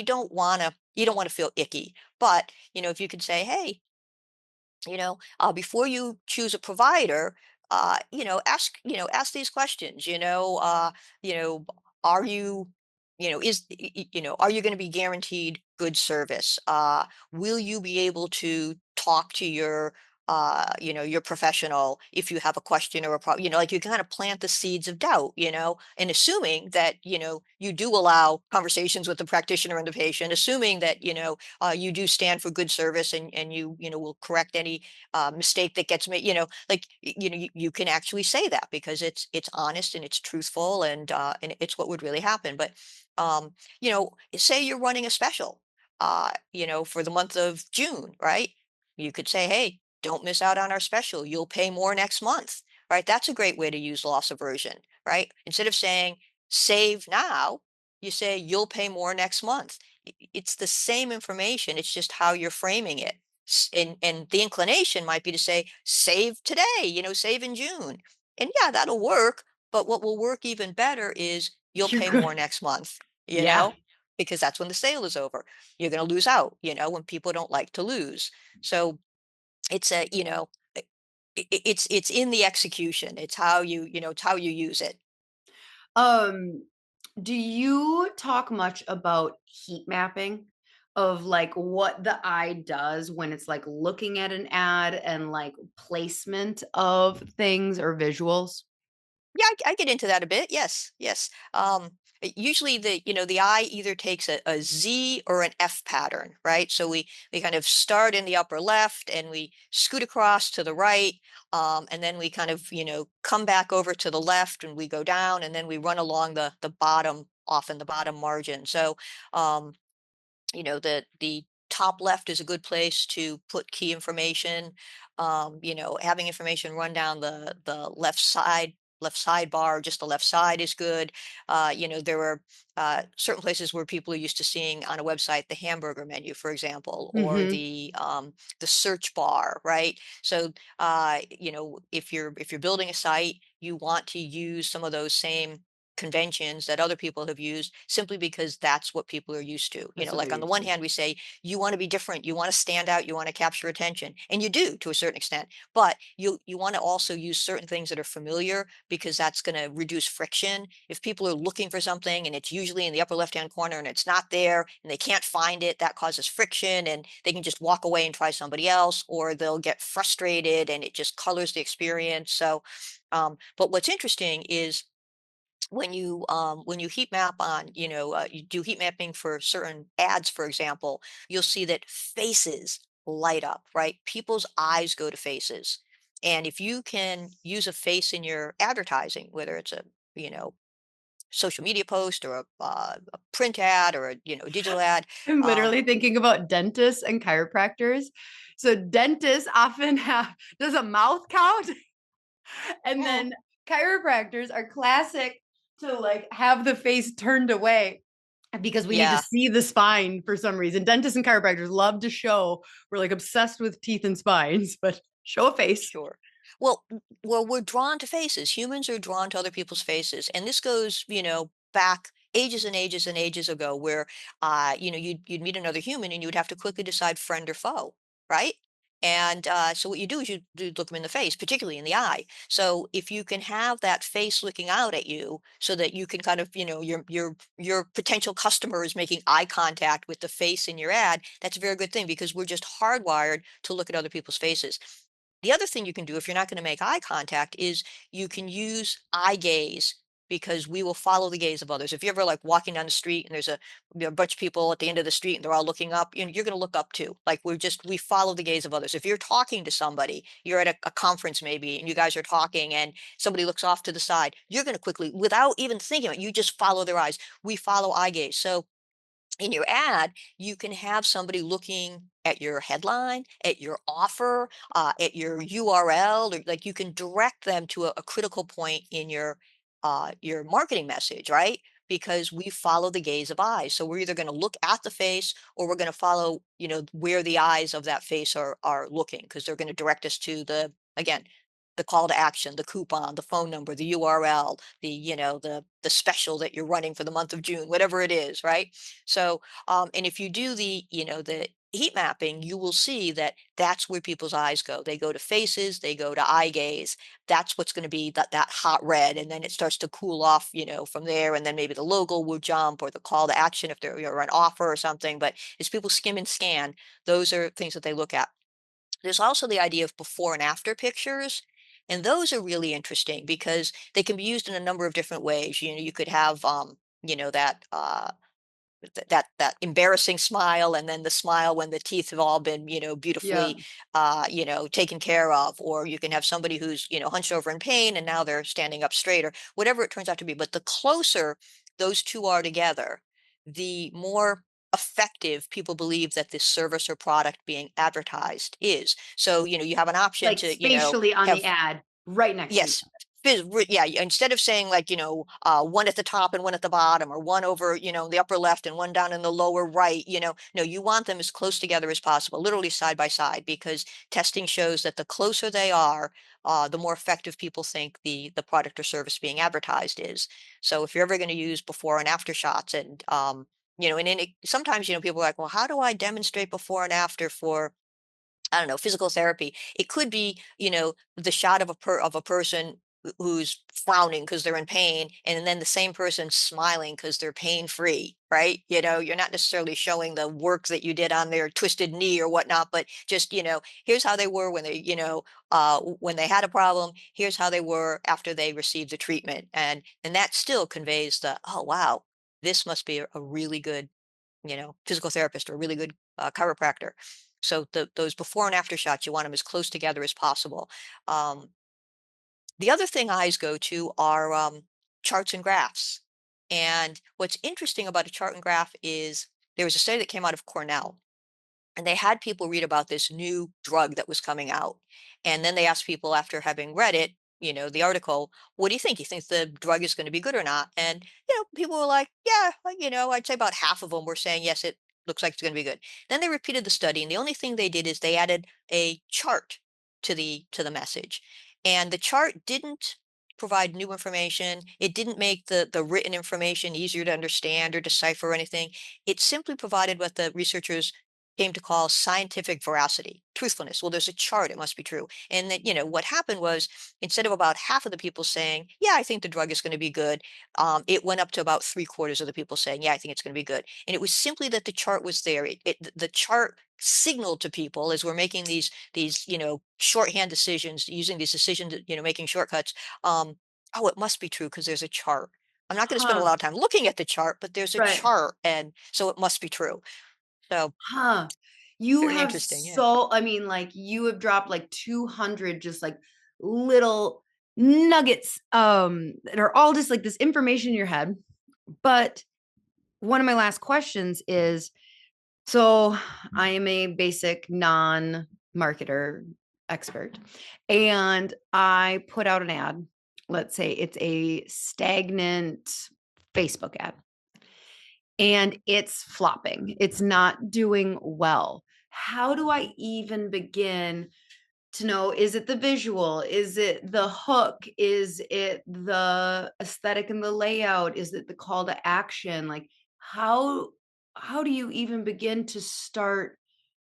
don't want to feel icky. But, if you could say, hey, before you choose a provider, ask these questions. You know, are you, are you going to be guaranteed good service? Will you be able to talk to your professional if you have a question or a problem? Like, you kind of plant the seeds of doubt, and assuming that, you do allow conversations with the practitioner and the patient, assuming that, you do stand for good service, and you will correct any mistake that gets made. Like, you can actually say that because it's honest and it's truthful, and it's what would really happen. But say you're running a special, for the month of June, right? You could say, hey, don't miss out on our special. You'll pay more next month, right? That's a great way to use loss aversion, right? Instead of saying save now, you say you'll pay more next month. It's the same information. It's just how you're framing it. And the inclination might be to say save today, save in June. And yeah, that'll work. But what will work even better is you'll You're pay good. more next month, Yeah. because that's when the sale is over. You're going to lose out, when people don't like to lose. So it's it's in the execution. It's how you use it. Um, do you talk much about heat mapping of like what the eye does when it's like looking at an ad and like placement of things or visuals? Yeah, I get into that a bit. Yes, yes. Usually the eye either takes a Z or an F pattern, right? So we kind of start in the upper left and we scoot across to the right, and then we kind of come back over to the left and we go down, and then we run along the bottom, often the bottom margin. So um, the top left is a good place to put key information. Having information run down the left sidebar, just the left side is good. There are certain places where people are used to seeing on a website the hamburger menu, for example, or Mhm. the search bar, right? So if you're building a site, you want to use some of those same conventions that other people have used simply because that's what people are used to. That's what they're Like on the used one to. hand, we say you want to be different, you want to stand out, you want to capture attention, and you do to a certain extent. But you want to also use certain things that are familiar because that's going to reduce friction. If people are looking for something and it's usually in the upper left-hand corner and it's not there and they can't find it, that causes friction and they can just walk away and try somebody else, or they'll get frustrated and it just colors the experience. So, but what's interesting is when you heat map on, you do heat mapping for certain ads, for example, you'll see that faces light up, right? People's eyes go to faces. And if you can use a face in your advertising, whether it's a, you know, social media post or a print ad or a, digital ad, I'm um, literally thinking about dentists and chiropractors. So dentists often have does a mouth count, and mm, then chiropractors are classic to like have the face turned away because we need to yeah. see the spine for some reason. Dentists and chiropractors love to show we're like obsessed with teeth and spines, but show a face. Sure. Well, we're drawn to faces. Humans are drawn to other people's faces, and this goes, back ages and ages and ages ago, where, you'd meet another human and you would have to quickly decide friend or foe, right? And so what you do is you look them in the face, particularly in the eye. So if you can have that face looking out at you, so that you can kind of, your potential customer is making eye contact with the face in your ad, that's a very good thing because we're just hardwired to look at other people's faces. The other thing you can do if you're not going to make eye contact is you can use eye gaze because we will follow the gaze of others. If you're ever like walking down the street and there's a bunch of people at the end of the street and they're all looking up, you're going to look up too. Like we follow the gaze of others. If you're talking to somebody, you're at a conference maybe, and you guys are talking and somebody looks off to the side, you're going to quickly, without even thinking it, you just follow their eyes. We follow eye gaze. So in your ad, you can have somebody looking at your headline, at your offer, at your URL, or like you can direct them to a critical point in your marketing message, right? Because we follow the gaze of eyes. So we're either going to look at the face or we're going to follow, where the eyes of that face are looking, because they're going to direct us to again, the call to action, the coupon, the phone number, the URL, the special that you're running for the month of June, whatever it is, right? So, and if you do the heat mapping, you will see that that's where people's eyes go. They go to faces, they go to eye gaze. That's what's going to be that hot red, and then it starts to cool off, from there. And then maybe the logo will jump or the call to action if they're an offer or something. But as people skim and scan, those are things that they look at. There's also the idea of before and after pictures. And those are really interesting because they can be used in a number of different ways. You could have, that that embarrassing smile, and then the smile when the teeth have all been Yeah. beautifully taken care of, or you can have somebody who's hunched over in pain and now they're standing up straight, or whatever it turns out to be. But the closer those two are together, the more effective people believe that this service or product being advertised is. So you have an option Like to spatially on the have. ad right next to each Yes. Yeah, instead of saying like, one at the top and one at the bottom, or one over, the upper left and one down in the lower right, no, you want them as close together as possible, literally side by side, because testing shows that the closer they are, the more effective people think the product or service being advertised is. So if you're ever going to use before and after shots, and and then sometimes, people are like, well, how do I demonstrate before and after for, I don't know, physical therapy? It could be, the shot of a person who's frowning because they're in pain, and then the same person smiling because they're pain free, right? You're not necessarily showing the work that you did on their twisted knee or whatnot, but just, here's how they were when they, when they had a problem. Here's how they were after they received the treatment, and that still conveys the, oh wow, this must be a really good, physical therapist, or a really good chiropractor. So those before and after shots, you want them as close together as possible. Um, the other thing eyes go to are charts and graphs. And what's interesting about a chart and graph is there was a study that came out of Cornell, and they had people read about this new drug that was coming out. And then they asked people, after having read it, the article, what do you think? You think the drug is going to be good or not? And, people were like, yeah, like, I'd say about half of them were saying, yes, it looks like it's going to be good. Then they repeated the study, and the only thing they did is they added a chart to the message. And the chart didn't provide new information. It didn't make the written information easier to understand or decipher or anything. It simply provided what the researchers came to call scientific veracity, truthfulness. Well, there's a chart, it must be true. And that, what happened was instead of about half of the people saying, yeah, I think the drug is going to be good, it went up to about three-quarters of the people saying, yeah, I think it's going to be good. And it was simply that the chart was there. The chart signaled to people as we're making these shorthand decisions, using these decisions, making shortcuts. Oh, it must be true because there's a chart. I'm not going to spend a Huh. lot of time looking at the chart, but there's a Right. chart, and so it must be true. So Huh. You very have interesting. Yeah. so I mean, like, you have dropped, like, 200 just, like, little nuggets, that are all just, like, this information in your head. But one of my last questions is, so I am a basic non-marketer expert, and I put out an ad. Let's say it's a stagnant Facebook ad, and it's flopping. It's not doing well. How do I even begin to know, is it the visual? Is it the hook? Is it the aesthetic and the layout? Is it the call to action? Like, how do you even begin to start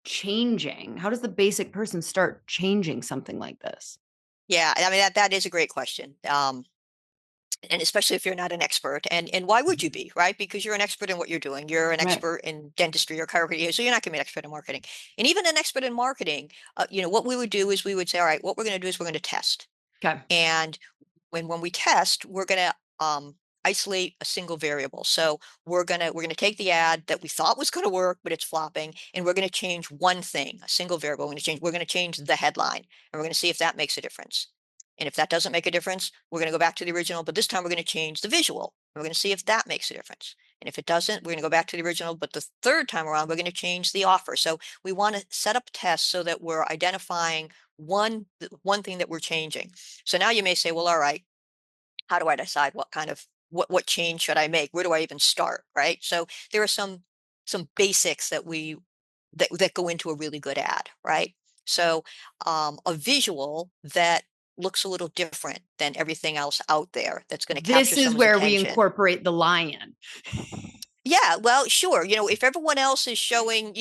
changing? How does the basic person start changing something like this? Yeah, I mean that is a great question. And especially if you're not an expert, and why would you be, right? Because you're an expert in what you're doing. You're an Right. expert in dentistry or chiropractic, so you're not going to be an expert in marketing. And even an expert in marketing, what we would do is we would say, all right, what we're going to do is we're going to test. Okay. And when we test, we're going to isolate a single variable. So we're gonna take the ad that we thought was going to work, but it's flopping, and we're going to change one thing, a single variable. We're going to change the headline, and we're going to see if that makes a difference. And if that doesn't make a difference, we're going to go back to the original, but this time we're going to change the visual. We're going to see if that makes a difference. And if it doesn't, we're going to go back to the original, but the third time around, we're going to change the offer. So we want to set up tests so that we're identifying one thing that we're changing. So now you may say, well, all right, how do I decide what change should I make? Where do I even start? Right. So there are some basics that go into a really good ad, right? So a visual that looks a little different than everything else out there that's going to capture This is someone's where we attention. incorporate the lion. Yeah, well, sure. If everyone else is showing,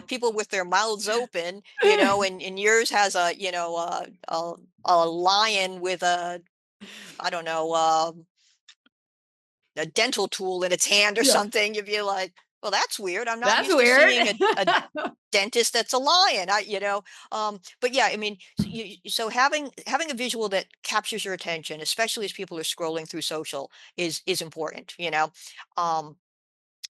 people with their mouths open, and yours has a lion with I don't know, a dental tool in its hand or Yeah. something, you'd be like, well, that's weird. I'm not That's used to weird. seeing a dentist that's a lion. But yeah, I mean, so having a visual that captures your attention, especially as people are scrolling through social, is important.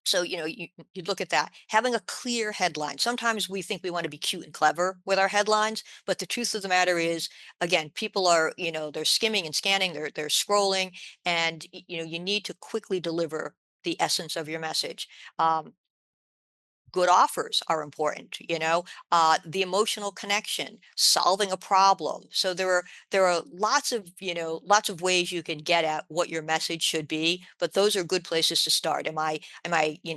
So, you look at that, having a clear headline. Sometimes we think we want to be cute and clever with our headlines, but the truth of the matter is, again, people are, they're skimming and scanning, they're scrolling, and you need to quickly deliver the essence of your message. Good offers are important, the emotional connection, solving a problem. So there are lots of ways you can get at what your message should be, but those are good places to start. Am I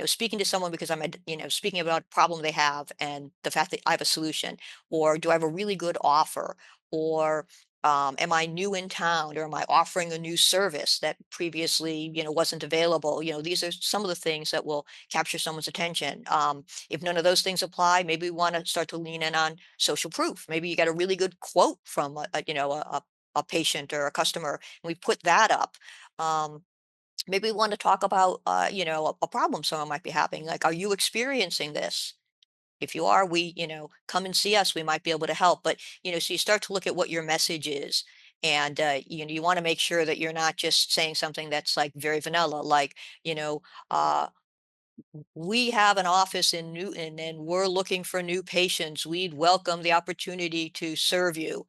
speaking to someone because I'm speaking about a problem they have and the fact that I have a solution, or do I have a really good offer, or am I new in town, or am I offering a new service that previously wasn't available? These are some of the things that will capture someone's attention. If none of those things apply, maybe we want to start to lean in on social proof. Maybe you got a really good quote from a patient or a customer, and we put that up. Maybe we want to talk about a problem someone might be having. Like, are you experiencing this? If you are, come and see us. We might be able to help. But so you start to look at what your message is, and you want to make sure that you're not just saying something that's like very vanilla, like you know. We have an office in Newton and we're looking for new patients. We'd welcome the opportunity to serve you.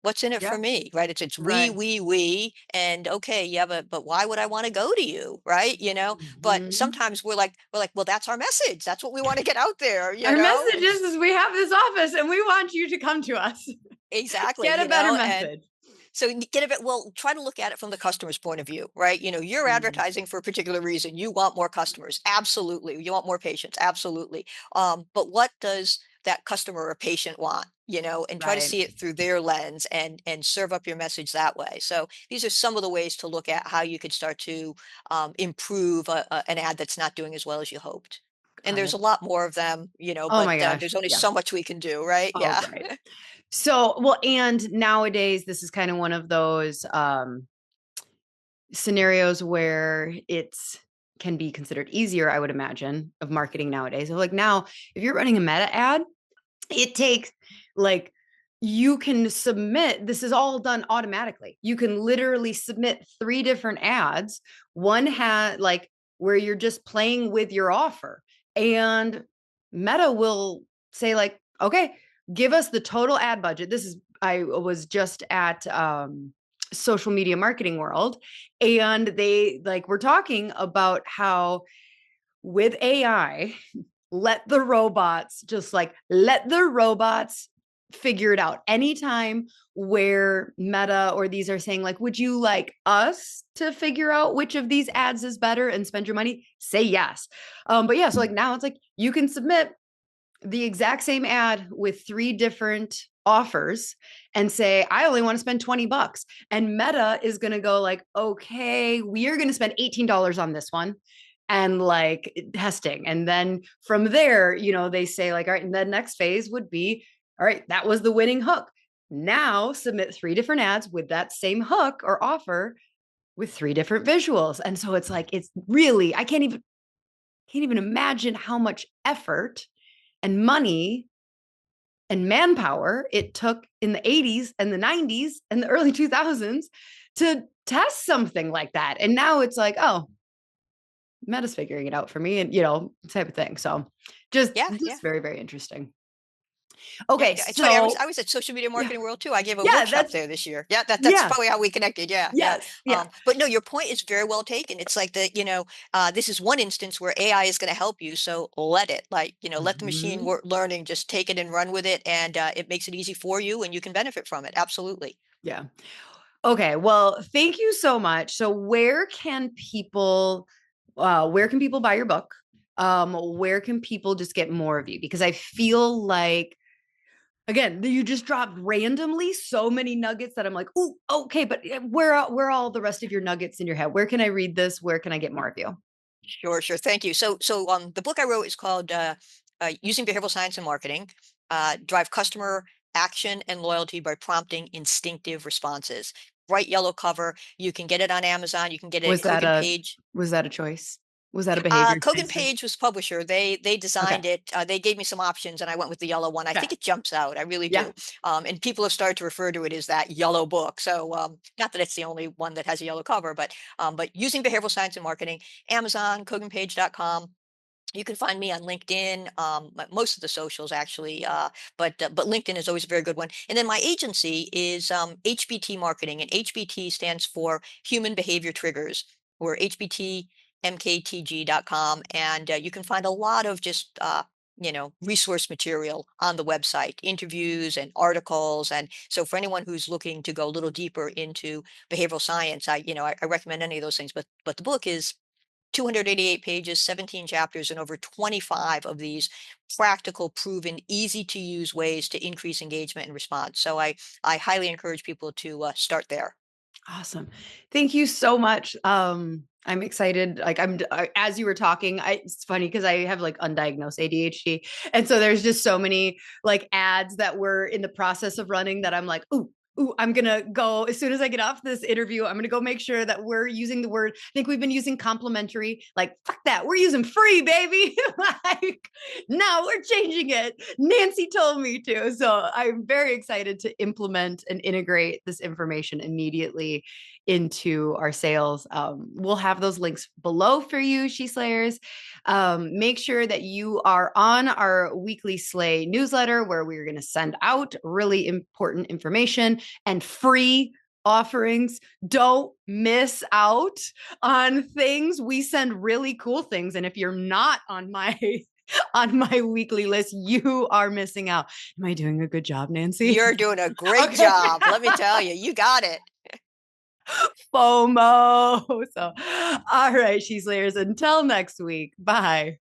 What's in it for Yeah. me, right? It's Right. we, and okay, yeah, but why would I want to go to you, right? But Mhm. sometimes we're like, well, that's our message. That's what we want to get out there, Our message and is we have this office and we want you to come to us. exactly, Get a better and message. so you get a bit, well, try to look at it from the customer's point of view, right? You're Mhm. advertising for a particular reason. You want more customers. Absolutely. You want more patients. Absolutely. But what does that customer or patient want? and try to see it through their lens and serve up your message that way. So these are some of the ways to look at how you could start to improve an ad that's not doing as well as you hoped. And Got there's it. a lot more of them, Oh but my gosh. there's only Yeah. so much we can do, right? Oh, Yeah. right. So, well, and nowadays this is kind of one of those scenarios where it's can be considered easier, I would imagine, of marketing nowadays. So like now, if you're running a meta ad, it takes like you can submit, this is all done automatically. You can literally submit 3 different ads. One had like where you're just playing with your offer, and Meta will say like, okay, give us the total ad budget. I was just at Social Media Marketing World, and they like were talking about how with AI, let the robots figure it out. Anytime where Meta or these are saying like, would you like us to figure out which of these ads is better and spend your money? Say yes. But yeah, so like now it's like you can submit the exact same ad with 3 different offers and say, I only want to spend $20. And Meta is going to go like, okay, we are going to spend $18 on this one and like testing. And then from there, they say like, all right, and the next phase would be, all right, that was the winning hook. Now submit 3 different ads with that same hook or offer with 3 different visuals. And so it's like, it's really, I can't even imagine how much effort and money and manpower it took in the 80s and the 90s and the early 2000s to test something like that. And now it's like, oh, Meta's figuring it out for me, and type of thing. So just Yeah. Yeah. very, very interesting. Yeah, Okay, yeah, it's funny. so I was at Social Media yeah, Marketing World too. I gave a yeah, workshop there this year. Yeah, that's yeah, probably how we connected. Yeah, yeah. yes, yeah. But no, your point is very well taken. It's like this is one instance where AI is going to help you. So let it, like, let the machine Mhm. learning just take it and run with it, and it makes it easy for you, and you can benefit from it. Absolutely. Yeah. Okay, well, thank you so much. So where can people buy your book? Where can people just get more of you? Because I feel like, again, you just dropped randomly so many nuggets that I'm like, oh, okay, but where are all the rest of your nuggets in your head? Where can I read this? Where can I get more of you? Sure, sure. Thank you. So the book I wrote is called Using Behavioral Science in Marketing, Drive Customer Action and Loyalty by Prompting Instinctive Responses. Bright yellow cover. You can get it on Amazon. You can get it Was at that Kogan a Page. was that a choice? Was that a behavior Kogan science thing? Page was publisher. They Okay. designed it. They gave me some options, and I went with the yellow one. I Okay. think it jumps out. I really Yeah. do. And people have started to refer to it as that yellow book. So not that it's the only one that has a yellow cover, but using behavioral science and marketing, Amazon, KoganPage.com. You can find me on LinkedIn, most of the socials actually, but LinkedIn is always a very good one. And then my agency is HBT Marketing, and HBT stands for Human Behavior Triggers, or hbtmktg.com, and you can find a lot of just resource material on the website, interviews and articles. And so for anyone who's looking to go a little deeper into behavioral science, I recommend any of those things. But the book is 288 pages, 17 chapters, and over 25 of these practical, proven, easy to use ways to increase engagement and response. So I highly encourage people to start there. Awesome. Thank you so much. I'm excited. Like as you were talking, it's funny because I have like undiagnosed ADHD. And so there's just so many like ads that we're in the process of running that I'm like, ooh, I'm going to go as soon as I get off this interview, I'm going to go make sure that we're using the word. I think we've been using complimentary, like, fuck that. We're using free, baby. Like, no, we're changing it. Nancy told me to. So I'm very excited to implement and integrate this information immediately into our sales. We'll have those links below for you, She Slayers. Make sure that you are on our weekly Slay newsletter where we're going to send out really important information and free offerings. Don't miss out on things. We send really cool things. And if you're not on my weekly list, you are missing out. Am I doing a good job, Nancy? You're doing a great Okay. job. Let me tell you, you got it. FOMO. So, all right, She Slayers, until next week. Bye.